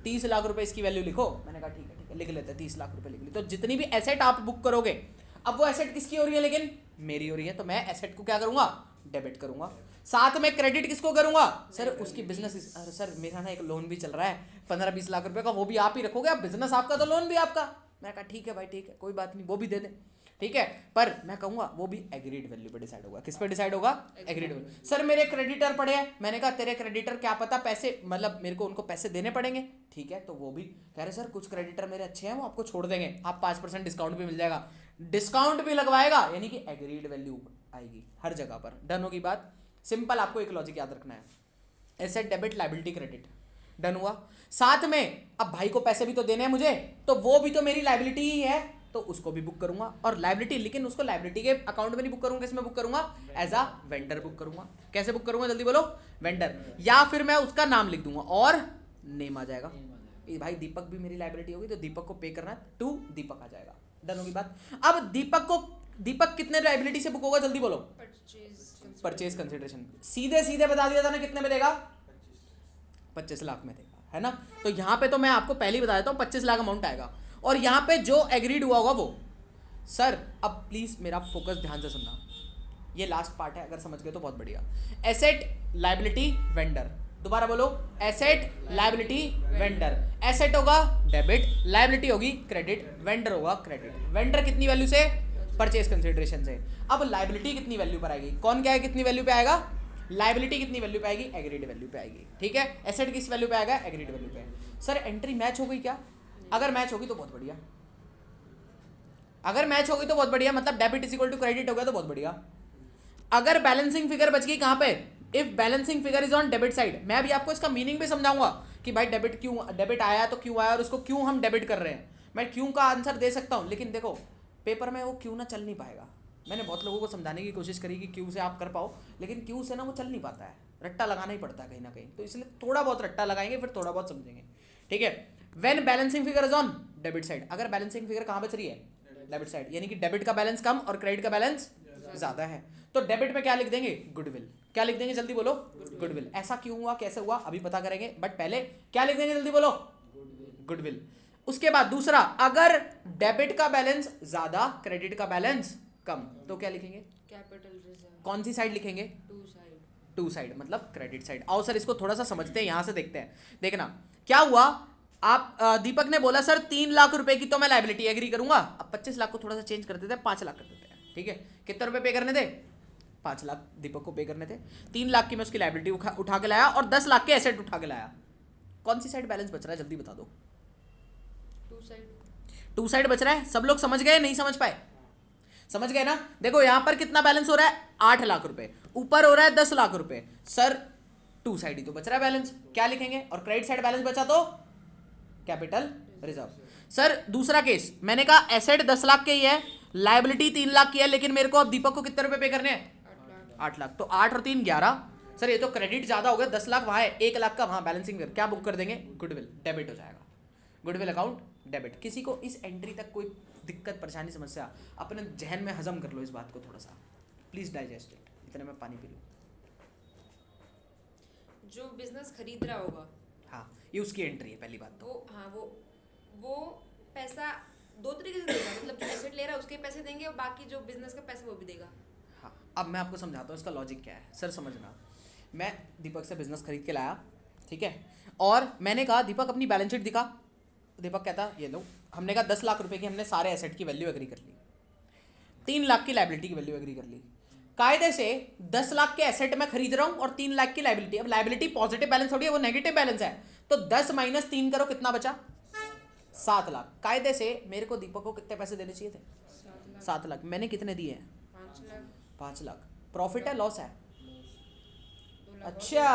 30 लाख रुपए इसकी वैल्यू लिखो। मैंने कहा ठीक है लिख लेते हैं, 30 लाख रुपए लिख ली। तो जितनी भी एसेट आप बुक करोगे, अब वो एसेट किसकी हो रही है, लेकिन मेरी हो रही है, तो मैं एसेट को क्या करूंगा, डेबिट करूंगा। साथ में क्रेडिट किसको करूंगा, सर उसकी बिजनेस। सर मेरा ना एक लोन भी चल रहा है 15-20 लाख रुपए का, वो भी आप ही रखोगे, आप बिजनेस आपका तो लोन भी आपका। मैं कहा ठीक है भाई, ठीक है कोई बात नहीं, वो भी दे दे, ठीक है। पर मैं कहूंगा वो भी एग्रीड वैल्यू पे डिसाइड होगा। किस पे डिसाइड होगा, एग्रीड वैल्यू। सर मेरे क्रेडिटर पड़े हैं, मैंने कहा तेरे क्रेडिटर क्या पता पैसे, मतलब मेरे को उनको पैसे देने पड़ेंगे, ठीक है। तो वो भी कह रहे सर कुछ क्रेडिटर मेरे अच्छे हैं, वो आपको छोड़ देंगे, आप 5% डिस्काउंट भी मिल जाएगा, डिस्काउंट भी लगवाएगा, यानी कि एग्रीड वैल्यू आएगी हर जगह पर। डन होगी बात, सिंपल। आपको एक लॉजिक याद रखना है, asset debit liability credit, done हुआ। साथ में अब भाई को पैसे भी तो देने हैं मुझे, तो वो भी तो मेरी लायबिलिटी ही है, तो उसको भी बुक करूंगा, और लाइबिलिटी, लेकिन उसको लाइबिलिटी के अकाउंट में नहीं बुक करूंगा, किसमें बुक करूंगा, एज अ वेंडर बुक करूंगा। कैसे बुक करूंगा जल्दी बोलो, वेंडर, या फिर मैं उसका नाम लिख दूंगा और नेम आ जाएगा। ये भाई दीपक भी मेरी लाइबिलिटी होगी, तो दीपक को पे करना है टू दीपक आ जाएगा। डन होगी बात। अब दीपक कितने लाइबिलिटी से बुक होगा जल्दी बोलो, परचेज कंसिडरेशन। सीधे सीधे बता दिया था ना कितने में देगा, 25 लाख में देगा, है ना। तो यहाँ पे तो मैं आपको पहले ही बता देता हूँ 25 लाख अमाउंट आएगा, और यहाँ पे जो एग्रीड हुआ होगा वो। सर अब प्लीज मेरा फोकस ध्यान से सुनना, ये लास्ट पार्ट है, अगर समझ गए तो बहुत बढ़िया। एसेट लाइबिलिटी वेंडर, दोबारा बोलो, एसेट लाइबिलिटी वेंडर। एसेट होगा डेबिट, लाइबिलिटी होगी क्रेडिट, वेंडर होगा क्रेडिट। वेंडर कितनी वैल्यू से, परचेज कंसिडरेशन से। अब लाइबिलिटी कितनी वैल्यू पर आएगी, कौन क्या है कितनी वैल्यू पे आएगा, लाइबिलिटी कितनी वैल्यू पे आएगी, एग्रीड वैल्यू पे आएगी, ठीक है। एसेट किस वैल्यू पे आएगा, एग्रीड वैल्यू पे। सर एंट्री मैच हो गई क्या, अगर मैच होगी तो बहुत बढ़िया, अगर मैच होगी तो बहुत बढ़िया, मतलब debit is equal to credit हो गया तो बहुत बढ़िया। अगर बैलेंसिंग फिगर बच गई कहां पे, if balancing figure is on debit side, मैं अभी आपको इसका मीनिंग भी समझाऊंगा कि भाई डेबिट क्यों, डेबिट आया तो क्यों आया, और उसको क्यों हम डेबिट कर रहे हैं। मैं क्यों का आंसर दे सकता हूं, लेकिन देखो पेपर में वो क्यों ना चल नहीं पाएगा। मैंने बहुत लोगों को समझाने की कोशिश करी कि क्यों से आप कर पाओ, लेकिन क्यों से ना वो चल नहीं पाता है, रट्टा लगाना ही पड़ता है कहीं ना कहीं, तो इसलिए थोड़ा बहुत रट्टा लगाएंगे, फिर थोड़ा बहुत समझेंगे, ठीक है। When balancing figure is on debit side, अगर बैलेंसिंग फिगर कहां बच रही है, डेबिट साइड, यानी कि डेबिट का बैलेंस कम और क्रेडिट का बैलेंस ज्यादा है, तो डेबिट में क्या लिख देंगे, गुडविल। क्या लिख देंगे जल्दी बोलो, गुडविल। ऐसा क्यों हुआ, कैसे हुआ, अभी पता करेंगे, बट पहले क्या लिख देंगे जल्दी बोलो, गुडविल। उसके बाद दूसरा, अगर डेबिट का बैलेंस ज्यादा क्रेडिट का बैलेंस कम, तो क्या लिखेंगे, कैपिटल रिजर्व। कौन सी साइड लिखेंगे, टू साइड, मतलब क्रेडिट साइड। आओ सर इसको थोड़ा सा समझते हैं, यहां से देखते हैं। देखना क्या हुआ, आप दीपक ने बोला सर 3 लाख रुपए की तो मैं लाइबिलिटी एग्री करूंगा, अब 25 लाख को थोड़ा सा चेंज कर देते हैं, 5 लाख कर देते हैं, ठीक है। कितने रुपए पे करने थे, 5 लाख दीपक को पे करने थे, 3 लाख की मैं उसकी लाइबिलिटी उठा के लाया, और 10 लाख के एसेट उठा के लाया। कौन सी साइड बैलेंस बच रहा है जल्दी बता दो, टू साइड बच रहा है। सब लोग समझ गए, नहीं समझ पाए, समझ गए ना। देखो यहां पर कितना बैलेंस हो रहा है, 8 लाख रुपए, ऊपर हो रहा है 10 लाख रुपए, सर टू साइड ही तो बच रहा है बैलेंस, क्या लिखेंगे, और क्रेडिट साइड बैलेंस बचा तो कैपिटल रिजर्व। सर दूसरा केस, मैंने कहा एसेट 10 लाख के ही है, लाइबिलिटी 3 लाख की है, लेकिन मेरे को अब दीपक को कितने रुपए पे करने हैं, 8 लाख, तो 8 और 3 11। सर ये तो क्रेडिट ज्यादा हो गया, 10 लाख वहां है, 1 लाख का वहां बैलेंसिंग कर, क्या बुक कर देंगे, गुडविल, डेबिट हो जाएगा, गुडविल अकाउंट डेबिट। किसी को इस एंट्री तक कोई दिक्कत परेशानी समस्या, अपने जहन में हजम कर लो इस बात को थोड़ा सा, प्लीज डाइजेस्ट इट। इतने में पानी पी लो। जो बिजनेस खरीद रहा होगा, हाँ ये उसकी एंट्री है पहली बात तो। वो पैसा दो तरीके से देगा, मतलब जो एसेट ले रहा है उसके पैसे देंगे, और बाकी जो बिजनेस का पैसा वो भी देगा। हाँ अब मैं आपको समझाता हूँ इसका लॉजिक क्या है। सर समझना, मैं दीपक से बिजनेस खरीद के लाया, ठीक है, और मैंने कहा दीपक अपनी बैलेंस शीट दिखा, दीपक कहता ये लो, हमने कहा 10 लाख रुपए की हमने सारे एसेट की वैल्यू एग्री कर ली, 3 लाख की लाइबिलिटी की वैल्यू एग्री कर ली। कायदे से 10 लाख के एसेट मैं खरीद रहा हूं और 3 लाख की लाइबिलिटी। अब लाइबिलिटी पॉजिटिव बैलेंस थोड़ी है, वो नेगेटिव बैलेंस है, तो 10 माइनस 3 करो, कितना बचा, 7 लाख। कायदे से मेरे को दीपक को कितने पैसे देने चाहिए थे, 7 लाख। मैंने कितने दिए हैं, 5 लाख। प्रॉफिट है लॉस है, अच्छा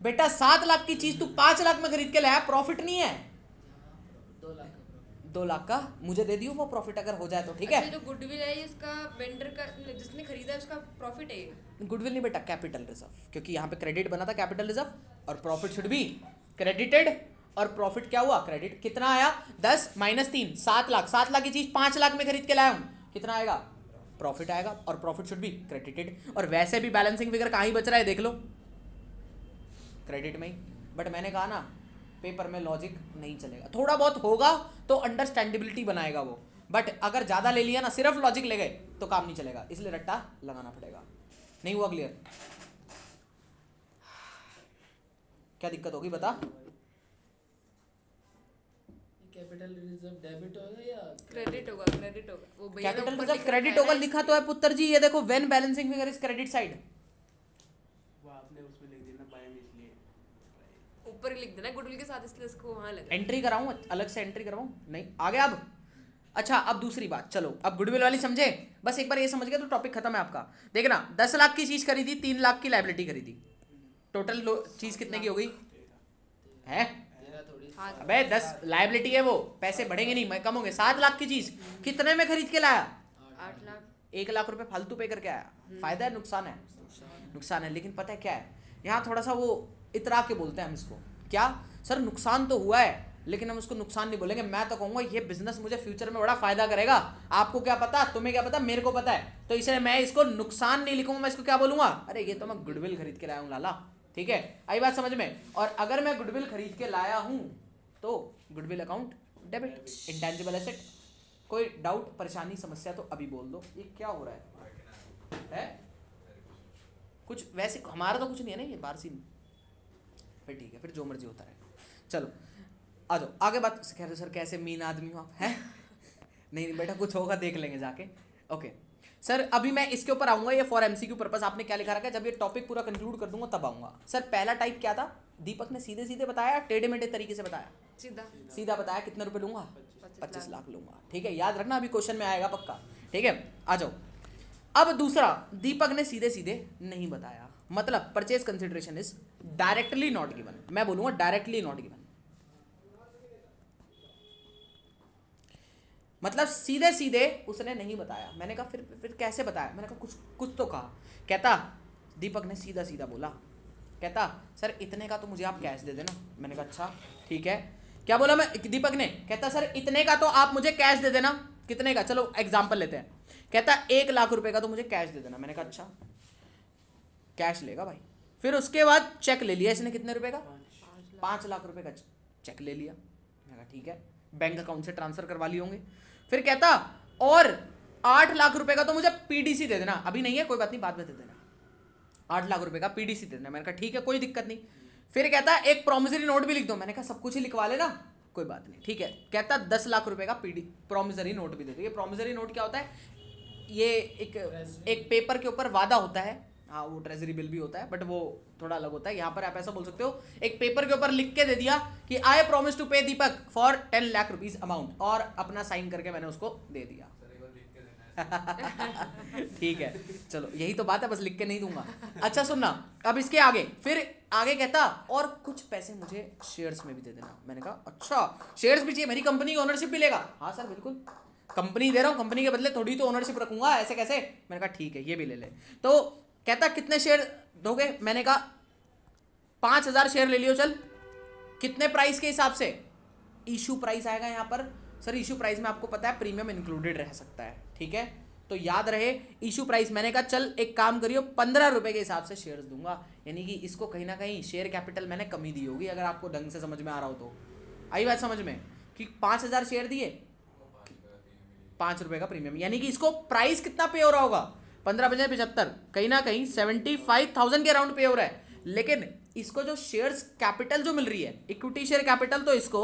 बेटा 7 लाख की चीज तू 5 लाख में खरीद के लाया, प्रॉफिट नहीं है, 2 लाख का मुझे दे दियो वो प्रॉफिट अगर हो जाए तो, ठीक है। जो गुडविल है इसका वेंडर का, जिसने खरीदा है उसका प्रॉफिट है, गुडविल नहीं बेटा, कैपिटल रिजर्व, क्योंकि यहाँ पे क्रेडिट बना था कैपिटल रिजर्व, और प्रॉफिट शुड बी क्रेडिटेड, और प्रॉफिट क्या हुआ, क्रेडिट। कितना आया, 10 माइनस 3 7 लाख। 7 लाख की चीज 5 लाख में खरीद के लाया हूँ, कितना आएगा, प्रॉफिट आएगा, और प्रॉफिट शुड बी क्रेडिटेड। और वैसे भी बैलेंसिंग फिगर कहाँ ही बच रहा है देख लो, क्रेडिट में ही। बट मैंने कहा ना पेपर में लॉजिक नहीं चलेगा, थोड़ा बहुत होगा तो अंडरस्टैंडेबिलिटी बनाएगा वो, बट अगर ज्यादा ले लिया ना, सिर्फ लॉजिक ले गए तो काम नहीं चलेगा, इसलिए रट्टा लगाना पड़ेगा। नहीं हुआ क्लियर, क्या दिक्कत होगी बता। कैपिटल रिजर्व डेबिट होगा या क्रेडिट होगा, क्रेडिट होगा, वो भैया ने कैपिटल ऊपर रिजर्व लिख क्रेडिट रखा है होगा, ना, लिखा तो है पुत्र जी, ये देखो when balancing figure is credit side, वो आपने उसमें लिख दिया ना बाय में, इसलिए ऊपर ही लिख देना गुडविल के साथ, इसलिए उसको वहां लगा। एंट्री कराऊं, अलग से एंट्री करवाऊं, नहीं आगे अब। अच्छा अब दूसरी बात, चलो अब गुडविल वाली समझे, बस एक बार ये समझ गए तो टॉपिक खत्म है आपका। देखना 10 लाख की चीज खरीदी, 3 लाख की लाइबिलिटी खरीदी, टोटल चीज कितने की हो गई है, हाँ अबे 10 लायबिलिटी है, वो पैसे बढ़ेंगे नहीं, मैं कम होंगे। 7 लाख की चीज कितने में खरीद के लाया? 8 लाख 1 लाख रुपए फालतू पे करके आया। फायदा है नुकसान है? नुकसान है। लेकिन पता है क्या है, यहाँ थोड़ा सा वो इतरा के बोलते हैं हम इसको, क्या सर नुकसान तो हुआ है, लेकिन हम उसको नुकसान नहीं बोलेंगे। मैं तो कहूँगा ये बिजनेस मुझे फ्यूचर में बड़ा फायदा करेगा। आपको क्या पता, तुम्हें क्या पता, मेरे को पता है, तो इसलिए मैं इसको नुकसान नहीं लिखूंगा। मैं इसको क्या बोलूंगा, अरे ये तो मैं गुडविल खरीद के लाया हूँ लाला। ठीक है, आई बात समझ में? और अगर मैं गुडविल खरीद के लाया हूँ तो goodwill account debit, intangible asset. कोई डाउट, परेशानी, समस्या तो अभी बोल दो। ये क्या हो रहा है? कुछ वैसे हमारा तो कुछ नहीं है ना, ये बाहर सीन। फिर ठीक है, फिर जो मर्जी होता रहे। चलो आ जाओ आगे बात। कह रहे सर कैसे मीन आदमी हो आप, हैं? नहीं बेटा, कुछ होगा देख लेंगे जाके। ओके सर, अभी मैं इसके ऊपर आऊंगा। ये फॉर एमसीक्यू पर्पस आपने क्या लिखा रखा है, जब ये टॉपिक पूरा कंक्लूड कर दूंगा तब आऊंगा। सर पहला टाइप क्या था? दीपक ने सीधे सीधे बताया, टेढ़े मेढ़े तरीके से बताया? सीधा सीधा बताया। कितने रुपए लूंगा? 25 25 लाख लूंगा। ठीक है, याद रखना, अभी क्वेश्चन में आएगा पक्का। ठीक है, आ जाओ। अब दूसरा, दीपक ने सीधे सीधे नहीं बताया, मतलब purchase consideration is directly not given. मैं बोलूंगा डायरेक्टली नॉट गिवन, मतलब सीधे सीधे उसने नहीं बताया। मैंने कहा फिर कैसे बताया? मैंने कहा कुछ तो कहा। कहता दीपक ने सीधा सीधा बोला, कहता सर इतने का तो मुझे आप कैश दे देना। मैंने कहा अच्छा ठीक है। क्या बोला मैं? दीपक ने कहता सर इतने का तो आप मुझे कैश दे देना। कितने का? चलो एग्जांपल लेते हैं। कहता 1 लाख रुपए का तो मुझे कैश दे देना। मैंने कहा अच्छा, कैश लेगा भाई। फिर उसके बाद चेक ले लिया इसने, कितने रुपए का? 5 लाख रुपए का चेक ले लिया। मैंने कहा ठीक है, बैंक अकाउंट से ट्रांसफर करवा लिए होंगे। फिर कहता और 8 लाख रुपए का तो मुझे पीडीसी दे देना। अभी नहीं है, कोई बात नहीं, बाद में दे देना। 8 लाख रुपए का पीडीसी दे देना। मैंने कहा ठीक है, कोई दिक्कत नहीं। फिर कहता एक प्रॉमिसरी नोट भी लिख दो। मैंने कहा सब कुछ ही लिखवा लेना, कोई बात नहीं, ठीक है। कहता 10 लाख रुपए का प्रॉमिसरी नोट भी दे दो। ये प्रॉमिसरी नोट क्या होता है? ये एक पेपर के ऊपर वादा होता है। हाँ, वो ट्रेजरी बिल भी होता है, बट वो थोड़ा अलग होता है। यहाँ पर आप ऐसा बोल सकते हो, एक पेपर के ऊपर लिख के दे दिया कि आई प्रॉमिस टू पे दीपक फॉर 10 लाख रुपीज अमाउंट, और अपना साइन करके मैंने उसको दे दिया। ठीक है, चलो यही तो बात है, बस लिख के नहीं दूंगा। अच्छा सुनना, अब इसके आगे फिर आगे कहता और कुछ पैसे मुझे शेयर्स में भी दे देना। मैंने कहा अच्छा, शेयर्स भी चाहिए? मेरी कंपनी की ओनरशिप भी लेगा? हाँ सर बिल्कुल, कंपनी दे रहा हूँ, कंपनी के बदले थोड़ी तो ओनरशिप रखूंगा, ऐसे कैसे? मैंने कहा ठीक है, ये भी ले ले। तो कहता कितने शेयर दोगे? मैंने कहा 5000 शेयर ले लियो। चल, कितने प्राइस के हिसाब से? इशू प्राइस आएगा यहाँ पर। सर इशू प्राइस में आपको पता है प्रीमियम इंक्लूडेड रह सकता है, ठीक है, तो याद रहे इशू प्राइस। मैंने कहा चल एक काम करियो, 15 रुपए के हिसाब से शेयर्स दूंगा। यानी कि इसको कहीं ना कहीं शेयर कैपिटल मैंने कमी दी होगी, अगर आपको ढंग से समझ में आ रहा हो तो। आई बात समझ में? कि 5000 शेयर दिए, 5 रुपए का प्रीमियम, यानी कि इसको प्राइस कितना पे हो रहा होगा? 15 × 75, कहीं ना कहीं 75,000 के अराउंड पे हो रहा है। लेकिन इसको जो शेयर्स कैपिटल जो मिल रही है, इक्विटी शेयर कैपिटल, तो इसको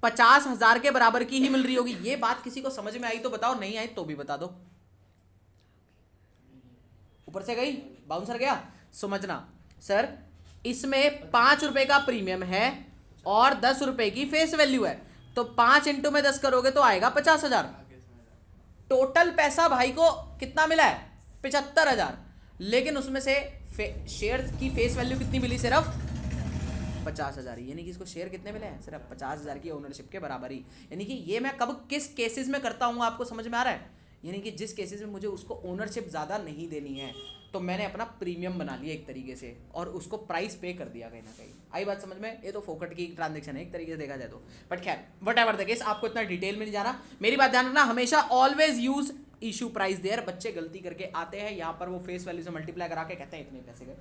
50,000 के बराबर की ही मिल रही होगी। ये बात किसी को समझ में आई तो बताओ, नहीं आई तो भी बता दो। ऊपर से गई, बाउंसर गया। समझना सर, इसमें 5 रुपए का प्रीमियम है और 10 रुपए की फेस वैल्यू है, तो 5 इंटू में 10 करोगे तो आएगा 50,000। टोटल पैसा भाई को कितना मिला है? 75,000। लेकिन उसमें से शेयर की फेस वैल्यू कितनी मिली? सिर्फ 50,000 ही। यानी कि इसको शेयर कितने मिले हैं? सिर्फ 50,000 की ओनरशिप के बराबर ही। यानी कि ये मैं कब किस केसेस में करता हूँ, आपको समझ में आ रहा है? यानी कि जिस केसेस में मुझे उसको ओनरशिप ज़्यादा नहीं देनी है, तो मैंने अपना प्रीमियम बना लिया एक तरीके से, और उसको प्राइस पे कर दिया कहीं ना कहीं। आई बात समझ में? ये तो फोकट की ट्रांजेक्शन है एक तरीके से देखा जाए तो। बट खैर वट एवर द केस, आपको इतना डिटेल में नहीं जाना। मेरी बात ध्यान रखना, हमेशा always use issue price there. बच्चे गलती करके आते हैं यहाँ पर, वो फेस वैल्यू से मल्टीप्लाई करा के कहते हैं इतने पैसे गए,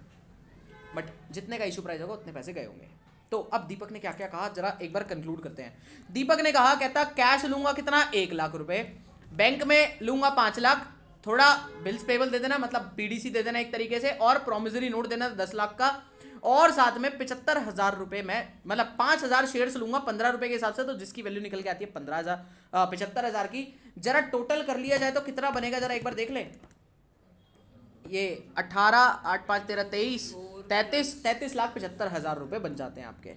बट जितने का इशू प्राइस होगा उतने पैसे गए होंगे। तो अब दीपक ने क्या क्या कहा, जरा एक बार कंक्लूड करते हैं। दीपक ने कहा, कहता कैश लूंगा कितना? 1 लाख रुपए, बैंक में लूंगा 5 लाख, थोड़ा बिल्स पेबल दे देना, मतलब पीडीसी दे देना एक तरीके से, और प्रॉमिसरी नोट देना 10 लाख का, और साथ में 75,000 रुपए में, मतलब 5,000 शेयर्स लूंगा 15 रुपए के हिसाब से, तो जिसकी वैल्यू निकल के आती है 75,000 की। जरा टोटल कर लिया जाए तो कितना बनेगा, जरा एक बार देख ले। ये 18, 8, 5, 13, 23, 33,75,000 रुपए बन जाते हैं आपके।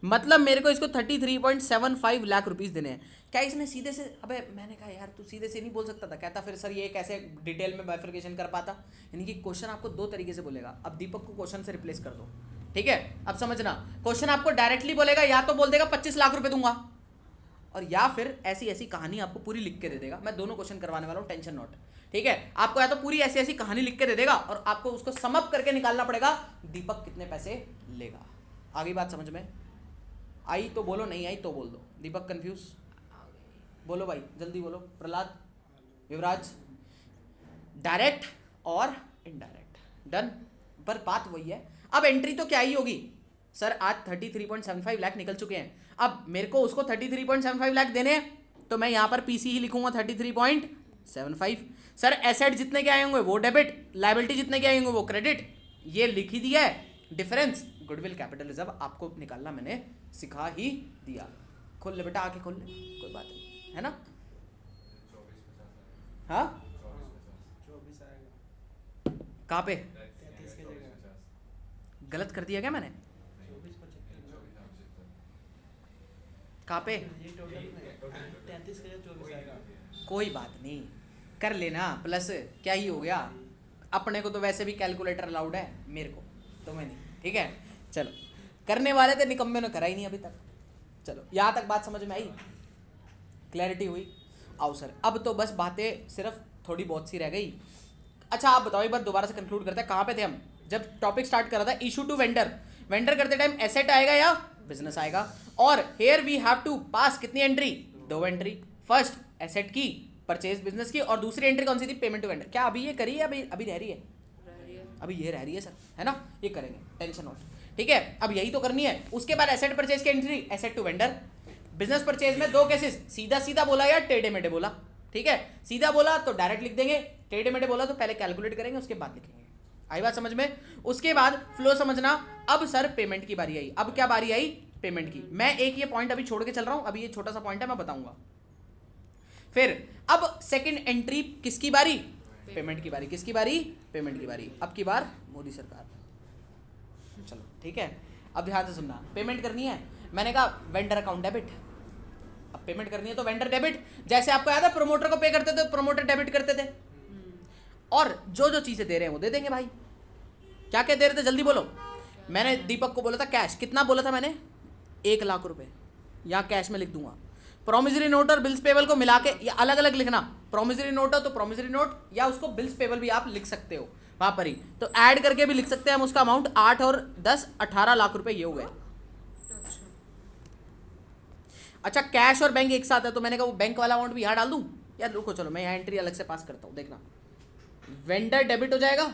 मतलब मेरे को इसको 33.75 लाख रुपीस देने हैं। क्या इसने सीधे से? अबे मैंने कहा यार तू सीधे से नहीं बोल सकता था। कहता फिर सर ये कैसे डिटेल में बाइफरकेशन कर पाता? यानी कि क्वेश्चन आपको 2 तरीके से बोलेगा। अब दीपक को क्वेश्चन से रिप्लेस कर दो, ठीक है, अब समझना, क्वेश्चन आपको डायरेक्टली बोलेगा, या तो बोल देगा 25 लाख रुपए दूंगा, और या फिर ऐसी ऐसी कहानी आपको पूरी लिख के दे देगा। मैं दोनों क्वेश्चन करवाने वाला हूँ, टेंशन नॉट। ठीक है, आपको या तो पूरी ऐसी ऐसी कहानी लिख के दे देगा और आपको उसको सम अप करके निकालना पड़ेगा दीपक कितने पैसे लेगा। आगे बात समझ में आई तो बोलो, नहीं आई तो बोल दो। दीपक कंफ्यूज, बोलो भाई जल्दी बोलो। प्रहलाद, युवराज, डायरेक्ट और इनडायरेक्ट, डन। पर बात वही है, अब एंट्री तो क्या ही होगी सर, आज 33.75 लाख निकल चुके हैं, अब मेरे को उसको 33.75 लाख देने हैं, तो मैं यहाँ पर पीसी ही लिखूंगा 33.75। सर एसेट जितने के आए होंगे वो डेबिट, लायबिलिटी जितने के आए होंगे वो क्रेडिट, ये लिख ही दिया है। डिफरेंस गुडविल कैपिटल रिजर्व आपको निकालना मैंने सिखा ही दिया। खोल ले बेटा, आके खोल ले, कोई बात नहीं, है ना। 24-50 हाँ 24 आएगा। कहाँ पे 33 की जगह गलत कर दिया क्या मैंने, 24-25 कहाँ पे, ये टोटल में 33 की जगह 24 आएगा। कोई बात नहीं कर लेना, प्लस क्या ही हो गया, अपने को तो वैसे भी कैलकुलेटर अलाउड है, मेरे को तो मैं नहीं। ठीक है चलो, करने वाले थे, निकम्मे ने करा ही नहीं अभी तक। चलो यहाँ तक बात समझ में आई, क्लैरिटी हुई। आओ सर, अब तो बस बातें सिर्फ थोड़ी बहुत सी रह गई। अच्छा आप बताओ, एक बार दोबारा से कंक्लूड करते हैं, कहाँ पे थे हम जब टॉपिक स्टार्ट कर रहा था। इशू टू वेंडर, वेंडर करते टाइम एसेट आएगा या बिजनेस आएगा, और हेयर वी हैव टू पास कितनी एंट्री, 2 एंट्री। फर्स्ट एसेट की, परचेज बिजनेस की, और दूसरी एंट्री कौन सी थी, पेमेंट टू वेंडर। क्या अभी ये करी है, अभी रह रही है, अभी ये रह रही है सर, है ना, ये करेंगे, टेंशन नॉट। ठीक है, अब यही तो करनी है। उसके बाद एसेट परचेज की entry, asset to vendor. Business purchase में 2 केसेस, सीधा सीधा बोला या टेढ़े मेढ़े बोला। ठीक है, सीधा बोला तो डायरेक्ट लिख देंगे, टेढ़े मेढ़े बोला तो पहले कैलकुलेट करेंगे उसके बाद लिखेंगे। आई बात समझ में। उसके बाद फ्लो समझना। अब सर पेमेंट की बारी आई, अब क्या बारी आई, पेमेंट की। मैं एक ये पॉइंट अभी छोड़ के चल रहा हूं, अभी ये छोटा सा पॉइंट है, मैं बताऊंगा। फिर अब सेकंड एंट्री किसकी बारी, पेमेंट की बारी। किसकी बारी, पेमेंट की बारी। अब की बार मोदी सरकार। चलो ठीक है, अब ध्यान से सुनना। पेमेंट करनी है, मैंने कहा वेंडर अकाउंट डेबिट। अब पेमेंट करनी है तो वेंडर डेबिट, जैसे आपको याद है प्रोमोटर को पे करते थे, प्रोमोटर डेबिट करते थे। और जो जो चीजें दे रहे हैं वो दे देंगे भाई। क्या क्या दे रहे थे जल्दी बोलो। मैंने दीपक को बोला था कैश, कितना बोला था मैंने, 1 लाख रुपए, यहाँ कैश में लिख दूंगा। प्रोमिसरी नोट और बिल्स पेबल को मिला के, या अलग अलग लिखना, प्रोमिसरी नोट हो तो प्रोमिसरी नोट, या उसको बिल्स पेबल भी आप लिख सकते हो वहां पर ही, तो ऐड करके भी लिख सकते हैं हम उसका अमाउंट। 8 और 10 18 लाख रुपए ये हुए। अच्छा कैश और बैंक एक साथ है, तो मैंने कहा वो बैंक वाला अमाउंट भी यहाँ डाल दूं, यार रुको चलो मैं यहाँ एंट्री अलग से पास करता हूँ। देखना, वेंडर डेबिट हो जाएगा,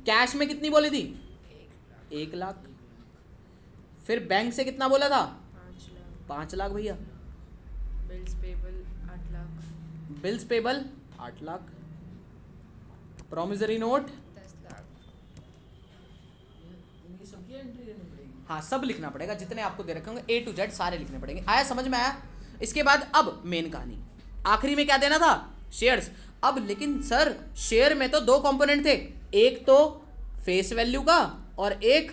कैश में कितनी बोली थी, 1 लाख। फिर बैंक से कितना बोला था, 5 लाख भैया। Bills payable 8 lakh, bills payable 8 lakh, promissory note 10 lakh. इनकी सबकी एंट्री देनी पड़ेगी। हाँ सब लिखना पड़ेगा, जितने आपको दे रखे होंगे A to Z सारे लिखने पड़ेंगे। आया समझ में आया। इसके बाद अब मेन कहानी, आखिरी में क्या देना था, शेयर्स। अब लेकिन सर शेयर में तो 2 कंपोनेंट थे, एक तो फेस वैल्यू का और एक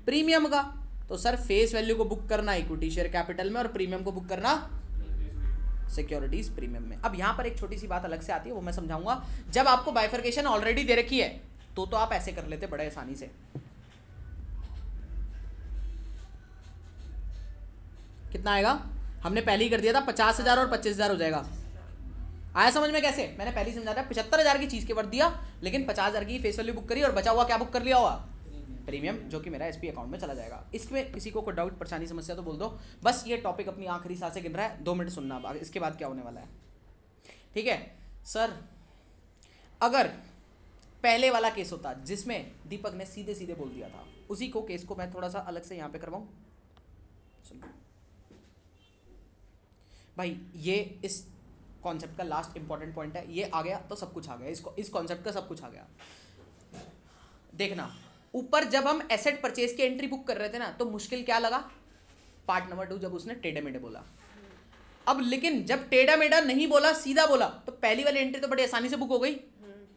प्रीमियम का। तो सर फेस वैल्यू को बुक करना इक्विटी शेयर कैपिटल में, और प्रीमियम को बुक करना सिक्योरिटीज प्रीमियम में। अब यहां पर एक छोटी सी बात अलग से आती है, वो मैं समझाऊंगा। जब आपको बाइफर्केशन ऑलरेडी दे रखी है तो आप ऐसे कर लेते बड़े आसानी से। कितना आएगा, हमने पहले ही कर दिया था, 50,000 और 25,000 हो जाएगा। आया समझ में कैसे, मैंने पहले ही समझा था। 75,000 की चीज के वर्थ दिया, लेकिन 50,000 की फेस वैल्यू बुक करी, और बचा हुआ क्या बुक कर लिया हुआ, प्रीमियम, जो कि मेरा एसपी अकाउंट में चला जाएगा। इसमें किसी को कोई डाउट परेशानी समस्या तो बोल दो। बस ये टॉपिक अपनी आखिरी सांसें गिन रहा है, 2 मिनट सुनना, अब इसके बाद क्या होने वाला है। ठीक है सर, अगर पहले वाला केस होता जिसमें दीपक ने सीधे सीधे बोल दिया था, उसी को केस को मैं थोड़ा सा अलग से यहाँ पे करवाऊँ। सुनो भाई, ये इस कॉन्सेप्ट का लास्ट इंपॉर्टेंट पॉइंट है, ये आ गया तो सब कुछ आ गया, इसको इस कॉन्सेप्ट का सब कुछ आ गया। देखना, ऊपर जब हम एसेट परचेज की एंट्री बुक कर रहे थे ना, तो मुश्किल क्या लगा, पार्ट नंबर 2 जब उसने टेढ़े मेढ़े बोला। अब लेकिन जब टेढ़ा मेढ़ा नहीं बोला, सीधा बोला, तो पहली वाली एंट्री तो बड़ी आसानी से बुक हो गई,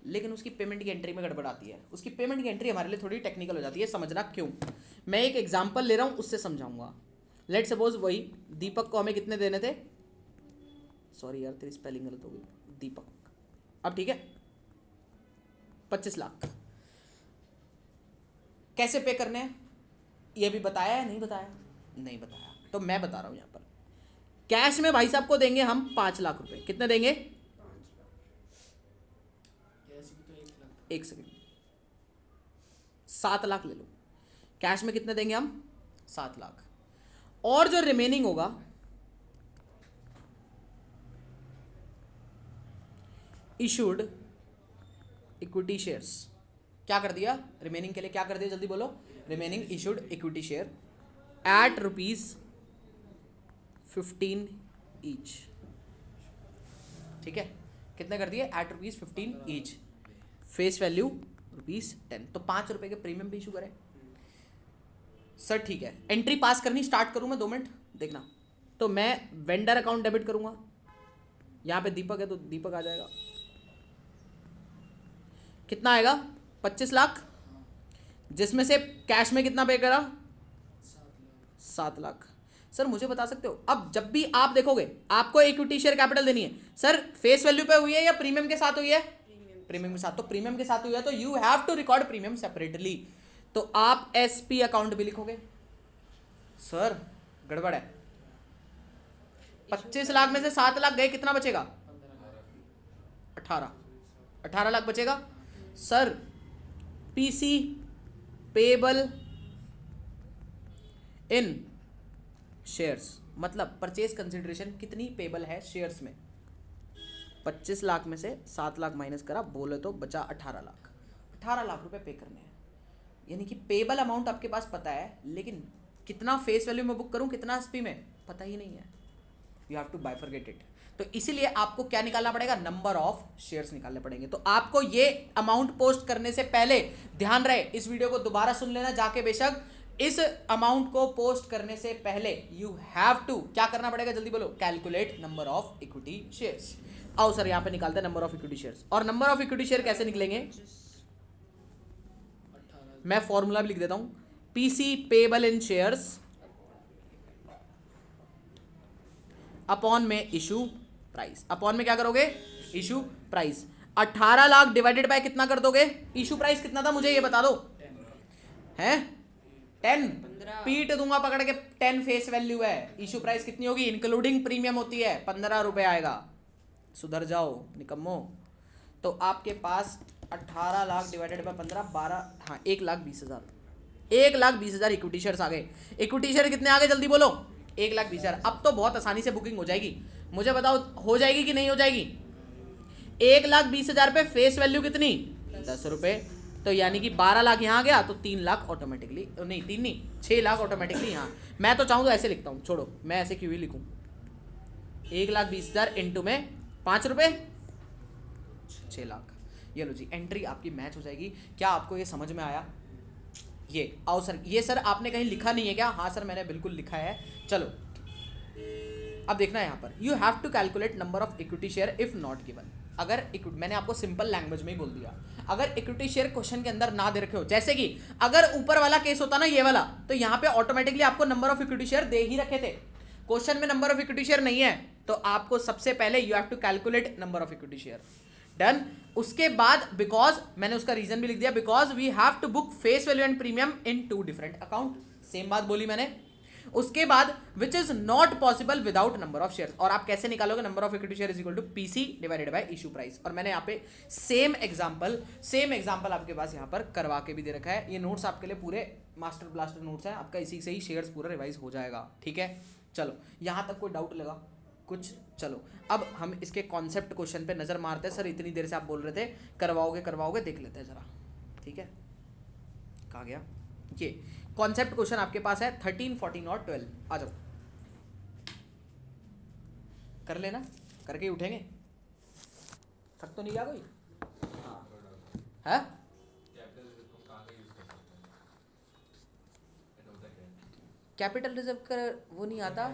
लेकिन उसकी पेमेंट की एंट्री में गड़बड़ आती है। उसकी पेमेंट की एंट्री हमारे लिए थोड़ी टेक्निकल हो जाती है, समझना क्यों। मैं एक एग्जाम्पल ले रहा हूँ, उससे समझाऊंगा। लेट सपोज वही दीपक को हमें कितने देने थे, सॉरी यार तेरी स्पेलिंग गलत हो गई, दीपक, अब ठीक है, 25 लाख कैसे पे करने हैं ये भी बताया है, नहीं बताया? नहीं बताया, तो मैं बता रहा हूं यहां पर। कैश में भाई साहब को देंगे हम 5 लाख रुपए। कितने देंगे? कैश भी तो 1 लाख। एक सेकेंड, 7 लाख ले लो। कैश में कितने देंगे हम? 7 लाख। और जो रिमेनिंग होगा इशूड इक्विटी शेयर्स, क्या कर दिया रिमेनिंग के लिए? क्या कर दिया जल्दी बोलो? Remaining issued equity share at ₹15 each. ठीक है, कितने कर दिए? At ₹15 each, face value ₹10। तो 5 रुपए के प्रीमियम भी इशू करें सर। ठीक है, एंट्री पास करनी स्टार्ट करूं मैं? 2 मिनट देखना। तो मैं वेंडर अकाउंट डेबिट करूंगा, यहां पे दीपक है तो दीपक आ जाएगा। कितना आएगा? 25 लाख, जिसमें से कैश में कितना पे करा? 7 लाख। सर मुझे बता सकते हो, अब जब भी आप देखोगे आपको इक्विटी शेयर कैपिटल देनी है सर, फेस वैल्यू पे हुई है या प्रीमियम के साथ हुई है? प्रीमियम के साथ। तो प्रीमियम के साथ हुई है तो you have to record premium separately. तो आप एसपी अकाउंट भी लिखोगे। सर गड़बड़ है, 25 लाख में से 7 लाख गए, कितना बचेगा? 18 लाख बचेगा। Sir PC payable in shares, मतलब परचेज कंसिडरेशन कितनी पेबल है शेयर्स में? 25 लाख में से 7 लाख माइनस करा, बोले तो बचा 18 लाख। 18 लाख रुपए पे करने हैं, यानी कि पेबल अमाउंट आपके पास पता है, लेकिन कितना फेस वैल्यू में बुक करूं, कितना एसपी में, पता ही नहीं है। You have to bifurcate it. तो इसीलिए आपको क्या निकालना पड़ेगा? नंबर ऑफ शेयर्स निकालने पड़ेंगे। तो आपको ये अमाउंट पोस्ट करने से पहले ध्यान रहे, इस वीडियो को दोबारा सुन लेना जाके बेशक। इस अमाउंट को पोस्ट करने से पहले यू हैव टू क्या करना पड़ेगा? जल्दी बोलो। Calculate number of equity shares. आओ सर यहां पे निकालते हैं नंबर ऑफ इक्विटी शेयर्स। और नंबर ऑफ इक्विटी शेयर कैसे निकलेंगे? मैं फॉर्मूला भी लिख देता हूं, PC payable in shares upon में इशू प्राइस। अपॉन में क्या करोगे? Issue price. 18 lakh divided by कितना कर दोगे? इशू प्राइस कितना था मुझे ये बता दो। हैं 10, पीट दूंगा पकड़ के। 10 फेस वैल्यू है, इशू प्राइस कितनी होगी? इंक्लूडिंग प्रीमियम होती है 15 रुपए आएगा। सुधर जाओ निकम्मो। तो आपके पास 18 लाख डिवाइडेड बाय 15, 12, हाँ 1,20,000। 1,20,000 इक्विटी शेयर्स आ गए। इक्विटी शेयर कितने आ गए जल्दी बोलो? 1,20,000। अब तो बहुत आसानी से बुकिंग हो जाएगी। मुझे बताओ हो जाएगी कि नहीं हो जाएगी? 1,20,000 पे फेस वैल्यू कितनी? 10 रुपए। तो यानी कि 12 लाख यहाँ गया तो 3 लाख ऑटोमेटिकली, नहीं 3 नहीं 6 लाख ऑटोमेटिकली यहाँ। मैं तो चाहूँ तो ऐसे लिखता हूँ, छोड़ो मैं ऐसे क्यों ही लिखूँ। 1,20,000 इंटू में 5 रुपए 6 लाख। ये लो जी, एंट्री आपकी मैच हो जाएगी। क्या आपको ये समझ में आया? ये आओ सर, ये सर आपने कहीं लिखा नहीं है क्या? हाँ सर मैंने बिल्कुल लिखा है। चलो अब देखना है यहाँ पर, you have to calculate number of equity share if not given. अगर मैंने आपको सिंपल लैंग्वेज में ही बोल दिया, अगर इक्विटी शेयर क्वेश्चन के अंदर ना दे रखे हो, जैसे कि अगर ऊपर वाला केस होता ना ये वाला, तो यहाँ पे ऑटोमेटिकली आपको नंबर ऑफ इक्विटी शेयर दे ही रखे थे। क्वेश्चन में नंबर ऑफ इक्विटी शेयर नहीं है, तो आपको सबसे पहले you have to calculate number of equity share. Done. उसके बाद बिकॉज मैंने उसका रीजन भी लिख दिया, because we have to book face value and premium in 2 different account. Same बात बोली मैंने। उसके बाद which is not possible without number of share. और आप कैसे निकालोगे? Number of equity share is equal to PC divided by issue price. और मैंने यहाँ पे सेम एग्जांपल आपके पास यहाँ पर करवा के भी दे रखा है। ये नोट्स आपके लिए पूरे मास्टर ब्लास्टर नोट्स हैं, आपका इसी से ही शेयर्स पूरा रिवाइज हो जाएगा। ठीक है, चलो यहाँ तक कोई डाउट लगा कुछ? चलो अब हम इसके कॉन्सेप्ट क्वेश्चन पे नजर मारते हैं। सर इतनी देर से आप बोल रहे थे करवाओगे, देख लेते हैं जरा। ठीक है, कहाँ गया ये कॉन्सेप्ट क्वेश्चन? आपके पास है 13, 14 और 12। आ जाओ कर लेना, करके ही उठेंगे। थक तो नहीं गया कोई? है कैपिटल रिजर्व कर वो नहीं आता।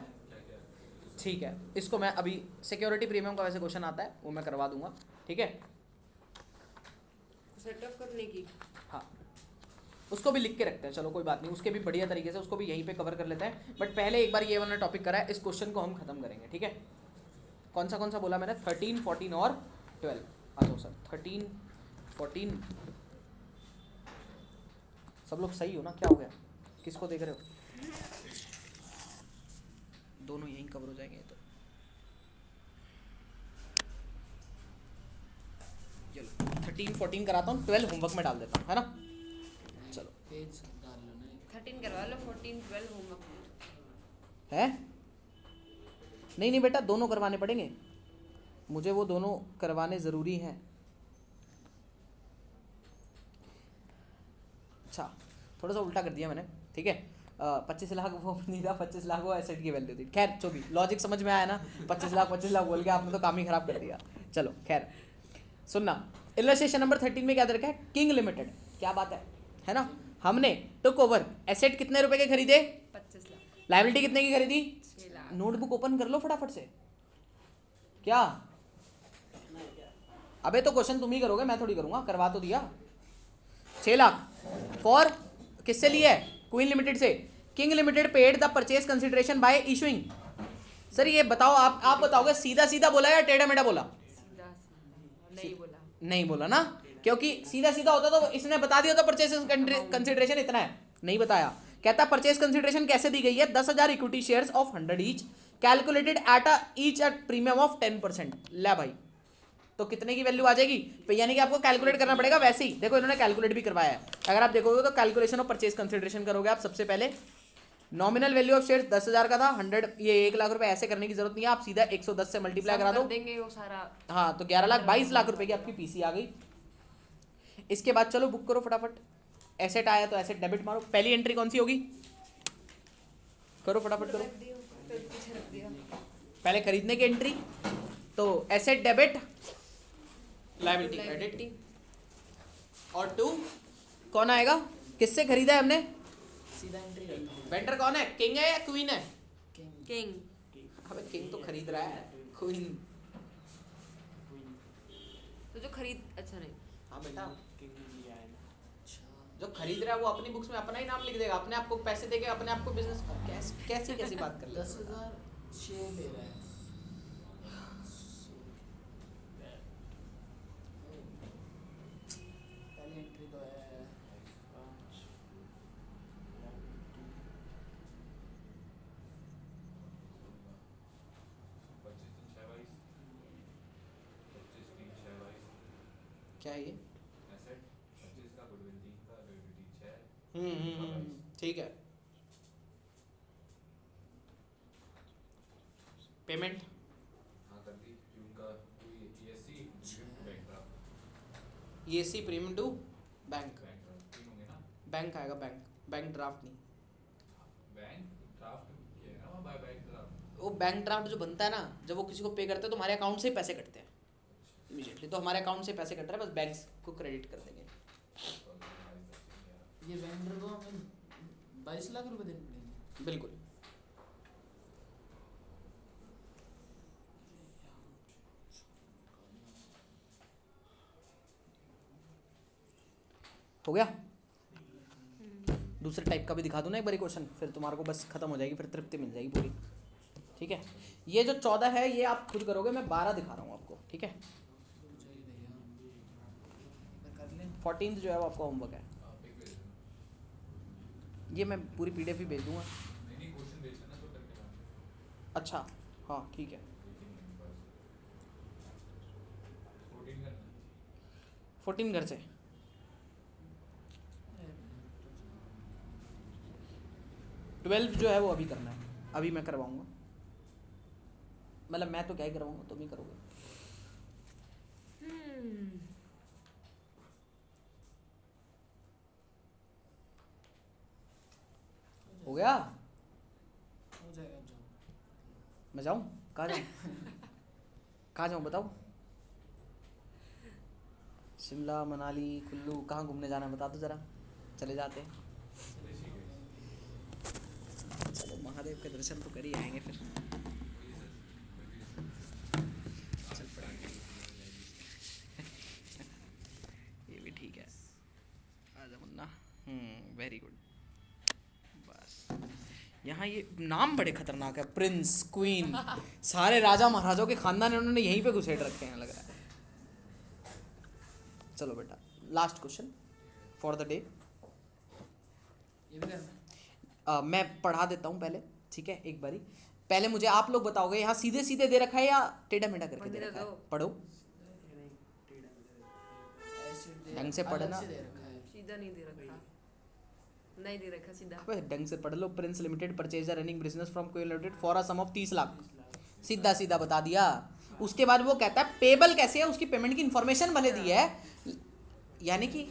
ठीक है, इसको मैं अभी सिक्योरिटी प्रीमियम का वैसे क्वेश्चन आता है, वो मैं करवा दूंगा। ठीक है, सेटअप करने की, हाँ उसको भी लिख के रखते हैं। चलो कोई बात नहीं, उसके भी बढ़िया तरीके से उसको भी यहीं पे कवर कर लेते हैं। बट पहले एक बार ये वाला टॉपिक करा है, इस क्वेश्चन को हम खत्म करेंगे। ठीक है, कौन सा बोला मैंने? 13, 14 और 12। आ जाओ सर, 13, 14, सब लोग सही हो ना, क्या हो गया, किसको देख रहे हो? दोनों यहीं कवर हो जाएंगे तो चलो 13-14 कराता हूँ, 12 होमवर्क में डाल देता हूँ, है ना? चलो पेज डाल लो ना। 13 करवा लो, 14 12 होमवर्क। है, नहीं नहीं बेटा, दोनों करवाने पड़ेंगे मुझे, वो दोनों करवाने ज़रूरी हैं। अच्छा, थोड़ा सा उल्टा कर दिया मैंने, ठीक है। 25 लाख वो नहीं था, 25 लाख वो एसेट की वैल्यू थी। खैर जो भी, लॉजिक समझ में आया ना? 25 लाख बोल के आपने तो काम ही खराब कर दिया। चलो खैर सुनना, इलस्ट्रेशन नंबर 13 में क्या दे रखा है? किंग लिमिटेड, क्या बात है ना? हमने टुक ओवर एसेट कितने रुपए के खरीदे? 25 लाख। लायबिलिटी कितने की खरीदी? 6 लाख। नोटबुक ओपन कर लो फटाफट से। क्या अबे तो क्वेश्चन तुम ही करोगे, मैं थोड़ी करूंगा, करवा तो दिया। 6 लाख फॉर किससे लिए? क्वीन लिमिटेड से। King limited paid the purchase consideration bye issuing. Sir ये बताओ, आप बताओगे सीधा सीधा बोला या टेढ़ा मेढ़ा बोला? सीधा नहीं बोला। नहीं बोला ना, क्योंकि सीधा सीधा होता तो इसने बता दिया था परचेज कंसिडरेशन इतना है, नहीं बताया। कहता परचेज कंसिडरेशन कैसे दी गई है? 10,000 equity shares of 100 each, calculated at a premium of 10%। ले भाई, तो कितने की वैल्यू आ जाएगी? तो यानी कि आपको कैलकुलेट करना पड़ेगा। वैसे ही देखो, इन्होंने कैलकुलेट भी करवाया है। अगर आप देखोगे तो कैलकुलेशन ऑफ परचेज कंसिडरेशन करोगे आप, सबसे पहले नॉमिनल वैल्यू ऑफ शेयर्स 10,000 का था, 100 ये 1 लाख रुपए, ऐसे करने की जरूरत नहीं है, आप सीधा 110 से मल्टीप्लाई करा दो, देंगे वो सारा। हाँ तो 11,22 लाख रुपए की आपकी पीसी आ गई। इसके बाद चलो बुक करो फटाफट। एसेट आया तो एसेट डेबिट मारो। पहली एंट्री कौन सी होगी? करो फटाफट करो। पीछे रख दिया। पहले खरीदने की एंट्री, तो एसेट डेबिट, लायबिलिटी क्रेडिट, और 2 कौन आएगा? किससे खरीदा है हमने? सीधा एंट्री कर लो। वेंडर कौन है? किंग है या क्वीन है? किंग। अबे किंग तो खरीद रहा है, क्वीन। तो जो खरीद, अच्छा नहीं, हाँ बेटा, किंग ने लिया है ना। अच्छा जो खरीद रहा है वो अपनी बुक्स में अपना ही नाम लिख देगा, अपने आप को पैसे देके अपने आप को बिजनेस। कैसी कैसी बात कर ले 10,000 शेयर ले रहा है। पहली एंट्री तो है 5 क्या है ये? एसेट 25 का, गुडविल 3 का, लायबिलिटी 6। ठीक है। पेमेंट हाँ कर दी, ट्यून का ESC bank draft. ESC premium to bank. Bank draft 3 होंगे ना? बैंक आएगा, बैंक ड्राफ्ट नहीं। बैंक ड्राफ्ट ये है ना, बाय बैंक ड्राफ्ट। वो बैंक ड्राफ्ट जो बनता है ना, जब वो किसी को पे करते हैं तो हमारे अकाउंट से ही पैसे कटते हैं इमीडिएटली, तो हमारे अकाउंट से पैसे कट रहे हैं, बस बैंक को क्रेडिट कर देंगे। ये वेंडर को हमें 22 लाख रुपए देने पड़ेंगे। बिल्कुल। हो गया? दूसरे टाइप का भी दिखा दूँ ना एक बारी क्वेश्चन, फिर तुम्हारे को बस खत्म हो जाएगी, फिर तृप्ति मिल जाएगी पूरी। ठीक है, ये जो 14 है ये आप खुद करोगे, मैं 12 दिखा रहा हूँ आपको। ठीक है, चाहिए भैया कर लें। 14 जो है वो आपका होमवर्क है। आप एक भेज देना। ये मैं पूरी PDF ही भेज दूंगा। नहीं क्वेश्चन भेज देना तो करके ना। अच्छा हाँ ठीक है। 14 करना। 14 घर से 12 जो है वो अभी करना है, अभी मैं करवाऊंगा। मतलब मैं तो क्या ही करवाऊंगा, तुम ही करोगे। हो गया? हो जाएगा जो। मैं जाऊँ? कहाँ जाऊँ? कहाँ जाऊँ बताओ? शिमला, मनाली, कुल्लू, कहाँ घूमने जाना है बता दो ज़रा, चले जाते हैं। चलो महादेव के दर्शन तो कर ही आएंगे फिर। चल पड़ेंगे। ये भी ठीक है। आजा मुन्ना। Very good. बस यहाँ ये नाम बड़े खतरनाक है, प्रिंस, क्वीन, सारे राजा महाराजाओं के खानदान उन्होंने यहीं पे घुसेड़ रखे हैं लग रहा है। चलो बेटा, last question for the day. ये भी करना है। मैं पढ़ा देता हूँ पहले, ठीक है, एक बारी। पहले मुझे आप लोग बताओगे यहाँ सीधे सीधे दे रखा है या टेढ़ा मेढ़ा करके दे पढ़ने रखा है? दो। पढ़ो नहीं टेढ़ा मेढ़ा। एसिड दे ढंग से अलग पढ़ना। से दे रखा है। सीधा नहीं दे रखा, नहीं दे रखा सीधा। अबे ढंग से पढ़ लो। Prince limited purchase the running business from Koyal limited for a sum of 30 lakh. सीधा सीधा बता दिया। उसके बाद वो कहता है पेबल कैसे है, उसकी पेमेंट की इंफॉर्मेशन भले दी है, यानी कि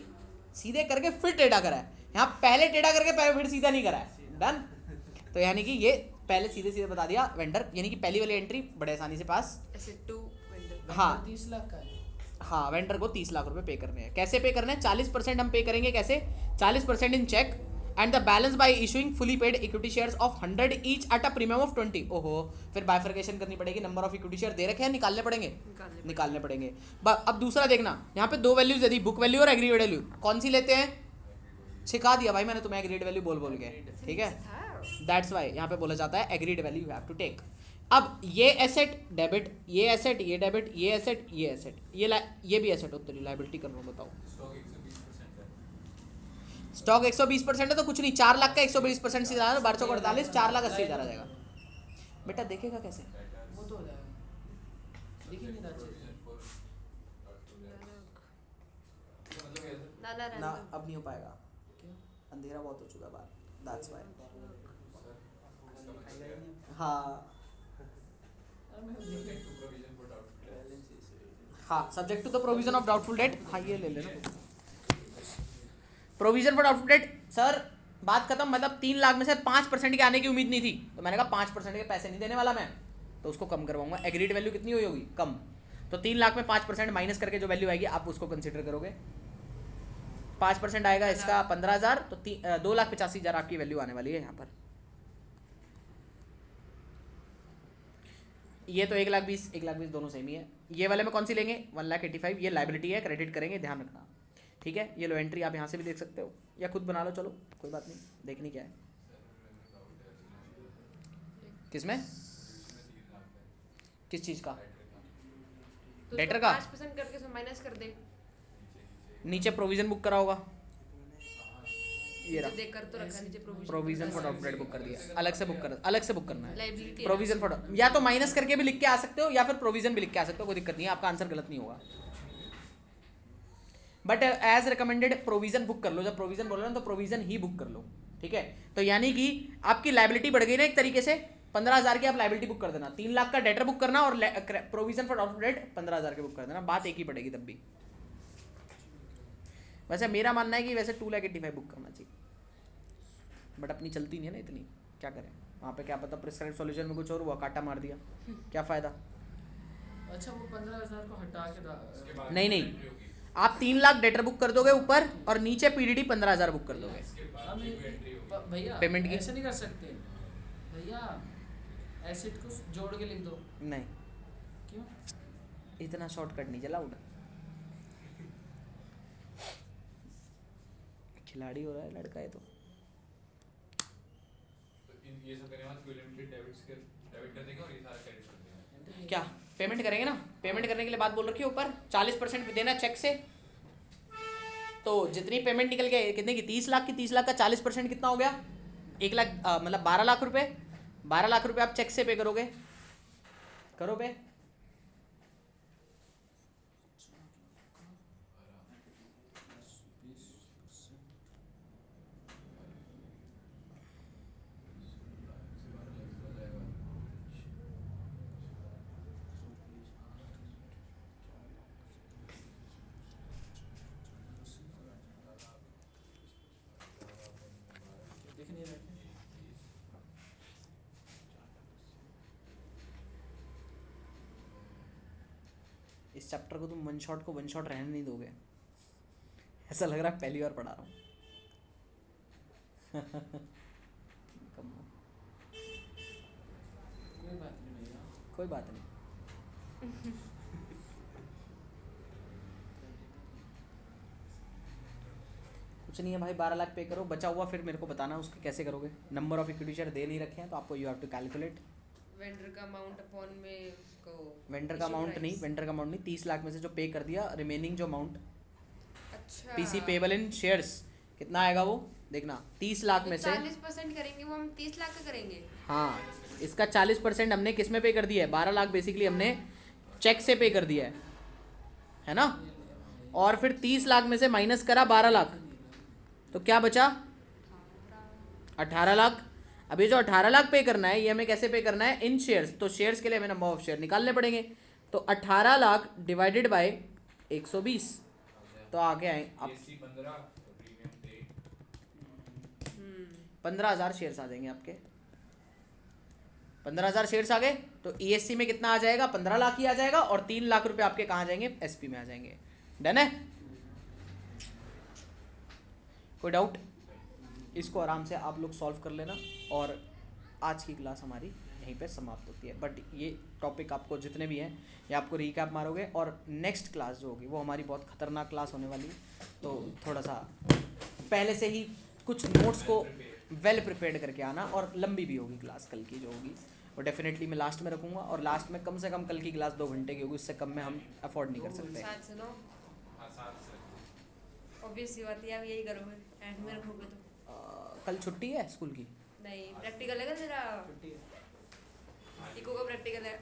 सीधे करके फिर टेढ़ा करा है। यहाँ पहले टेढ़ा करके पहले फिर सीधा नहीं करा है। डन। तो यानी कि ये पहले सीधे सीधे बता दिया वेंडर, यानी कि पहली वाली एंट्री बड़े आसानी से पास। Asset to vendor. हाँ 30 लाख का है। हाँ, वेंडर को 30 लाख रुपए पे करने हैं। कैसे पे करने हैं? 40% हम पे करेंगे। कैसे? 40% in cheque and the balance by issuing fully paid equity shares of 100 each at a premium of 20। ओहो, फिर बाइफर्केशन करनी पड़ेगी। नंबर ऑफ इक्विटी शेयर दे रखे हैं, निकालने पड़ेंगे। निकालने पड़ेंगे। अब दूसरा देखना, यहाँ पे दो वैल्यूज दे दी, बुक वैल्यू और एग्रीड वैल्यू। कौन सी लेते हैं? सिखा दिया भाई मैंने तुम्हें एग्रीड वैल्यू बोल बोल के, ठीक है। दैट्स वाई यहाँ पे बोला जाता है agreed value you have to take. अब ये एसेट डेबिट, ये एसेट, ये डेबिट, ये एसेट, ये एसेट, ये भी एसेट होती है। लायबिलिटी कर रहा हूँ, बताओ। स्टॉक 120% है तो कुछ नहीं, 4 लाख का 120% सीधा 1248, 4,80,000 आ जाएगा। बेटा देखेगा कैसे? वो तो हो जाएगा। दिख ही नहीं रहा अच्छे से। ना अब नहीं हो पाएगा, अंधेरा बहुत हो चुका बाहर। That's why. हाँ हाँ, subject to the provision of doubtful debt. हाँ ये ले लेना, provision for doubtful debt. Sir बात खत्म, मतलब 3 लाख में से 5% के आने की उम्मीद नहीं थी, तो मैंने कहा 5% के पैसे नहीं देने वाला मैं, तो उसको कम करवाऊंगा। एग्रीड वैल्यू कितनी हुई होगी? कम। तो 3 लाख में 5% माइनस करके जो वैल्यू आएगी आप उसको कंसिडर करोगे। 5% आएगा इसका 15,000, तो 2,85,000 आपकी वैल्यू आने वाली है यहाँ पर। ये तो 1,20,000 दोनों सेम ही है। ये वाले में कौन सी लेंगे? 1,85,000। ये लाइबिलिटी है, क्रेडिट करेंगे, ध्यान रखना, ठीक है। ये लो एंट्री, आप यहाँ से भी देख सकते हो या खुद बना लो, चलो कोई बात नहीं, देखनी क्या है। किसमें? किस चीज़ का? तो डेटर का? 5% करके उसमें माइनस कर दे। नीचे प्रोविजन बुक करा होगा, ये रहा देख कर तो रखा नीचे provision for doubtful date book कर दिया। अलग से बुक करना है। लाइबिलिटी प्रोविजन फॉर, या तो माइनस करके भी लिख के आ सकते हो या फिर प्रोविजन भी लिख के आ सकते हो, कोई दिक्कत नहीं है, आपका आंसर गलत नहीं होगा। But as recommended provision book कर लो। जब प्रोविजन बोल रहे हो तो प्रोविजन ही बुक कर लो, ठीक है। तो यानी कि आपकी लाइबिलिटी बढ़ गई ना एक तरीके से। 15,000 की आप लाइबिलिटी बुक कर देना, 3 लाख का डेटर बुक करना और प्रोविजन फॉर डाउटफुल डेट 15,000 के बुक कर देना, बात एक ही पड़ेगी तब भी। वैसे मेरा मानना है कि वैसे 2,85,000 बुक करना चाहिए, बट अपनी चलती नहीं है ना इतनी, क्या करें। वहाँ पे क्या पता प्रिस्क्राइब सॉल्यूशन में कुछ और हुआ, काटा मार दिया, क्या फ़ायदा। अच्छा वो 15,000 को हटा के नहीं, आप 3 लाख डेटर बुक कर दोगे ऊपर और नीचे पीडीडी 15,000 बुक कर दोगे। भैया पेमेंट की ऐसे नहीं कर सकते भैया, एसिड को जोड़ के लिख दो। नहीं, क्यों? इतना शॉर्टकट नहीं चला उड़ा, खिलाड़ी हो रहा है लड़का है तो। ये सब करने के बाद कोई लिमिटेड डेबिट कर देंगे और ये सारा क्रेडिट कर देंगे। क्या पेमेंट करेंगे ना, पेमेंट करने के लिए बात बोल रखी है ऊपर, 40% देना चेक से। तो जितनी पेमेंट निकल गई, कितने की? 30 लाख की, 30 लाख का 40% कितना हो गया? 1 लाख, मतलब 12 लाख रुपए। 12 लाख रुपए आप चेक से पे करोगे, करो पे। दिख नहीं रहा। इस चैप्टर को तुम वन शॉट रहने नहीं दोगे, ऐसा लग रहा है पहली बार पढ़ा रहा हूँ। कोई बात नहीं भैया, कोई बात नहीं। कुछ नहीं है भाई, 12 लाख पे करो, बचा हुआ फिर मेरे को बताना उसके कैसे करोगे। नंबर ऑफ इक्विटी शेयर दे नहीं रखे हैं तो आपको you have to calculate. Vendor का अमाउंट अपॉन में उसको वेंडर का अमाउंट नहीं, 30 लाख में से जो पे कर दिया, रिमेनिंग जो अमाउंट अच्छा पीसी पेबल इन शेयर्स कितना आएगा वो देखना, 30 लाख में से 40% करेंगे वो, हम 30 लाख का करेंगे। हाँ, इसका 40% हमने किस में पे कर दिया है, 12 लाख बेसिकली हमने चेक से पे कर दिया है ना। और फिर 30 लाख में से माइनस करा 12 लाख, तो क्या बचा 18 लाख। अब ये जो 18 लाख पे करना है ये हमें कैसे पे करना है, इन शेयर्स। तो शेयर्स के लिए हमें नंबर ऑफ शेयर निकालने पड़ेंगे। तो 18 लाख डिवाइडेड बाय 120, तो आगे आए अब एसी 15 तो प्रीमियम 3। 15,000 शेयर्स आ जाएंगे आपके। 15,000 शेयर्स आ गए तो ईएससी में कितना आ जाएगा, 15 लाख ही आ जाएगा, और 3 लाख रुपए आपके कहाँ आ जाएंगे, एसपी में आ जाएंगे। डन है, कोई डाउट? इसको आराम से आप लोग सॉल्व कर लेना। और आज की क्लास हमारी यहीं पे समाप्त होती है। बट ये टॉपिक आपको जितने भी हैं ये आपको रिकैप मारोगे, और नेक्स्ट क्लास जो होगी वो हमारी बहुत खतरनाक क्लास होने वाली है। तो थोड़ा सा पहले से ही कुछ नोट्स को वेल प्रिपेयर्ड करके आना, और लंबी भी होगी क्लास कल की जो होगी वो डेफिनेटली मैं लास्ट में रखूँगा। और लास्ट में कम से कम कल की क्लास 2 घंटे की होगी, उससे कम में हम अफोर्ड नहीं कर सकते। 7 से 9 हाँ 7 से। ऑब्वियस सी बात है, आप यही करोगे एंड में रखोगे तो। कल छुट्टी है स्कूल की? नहीं, प्रैक्टिकल है क्या तेरा? छुट्टी है। इको का प्रैक्टिकल है।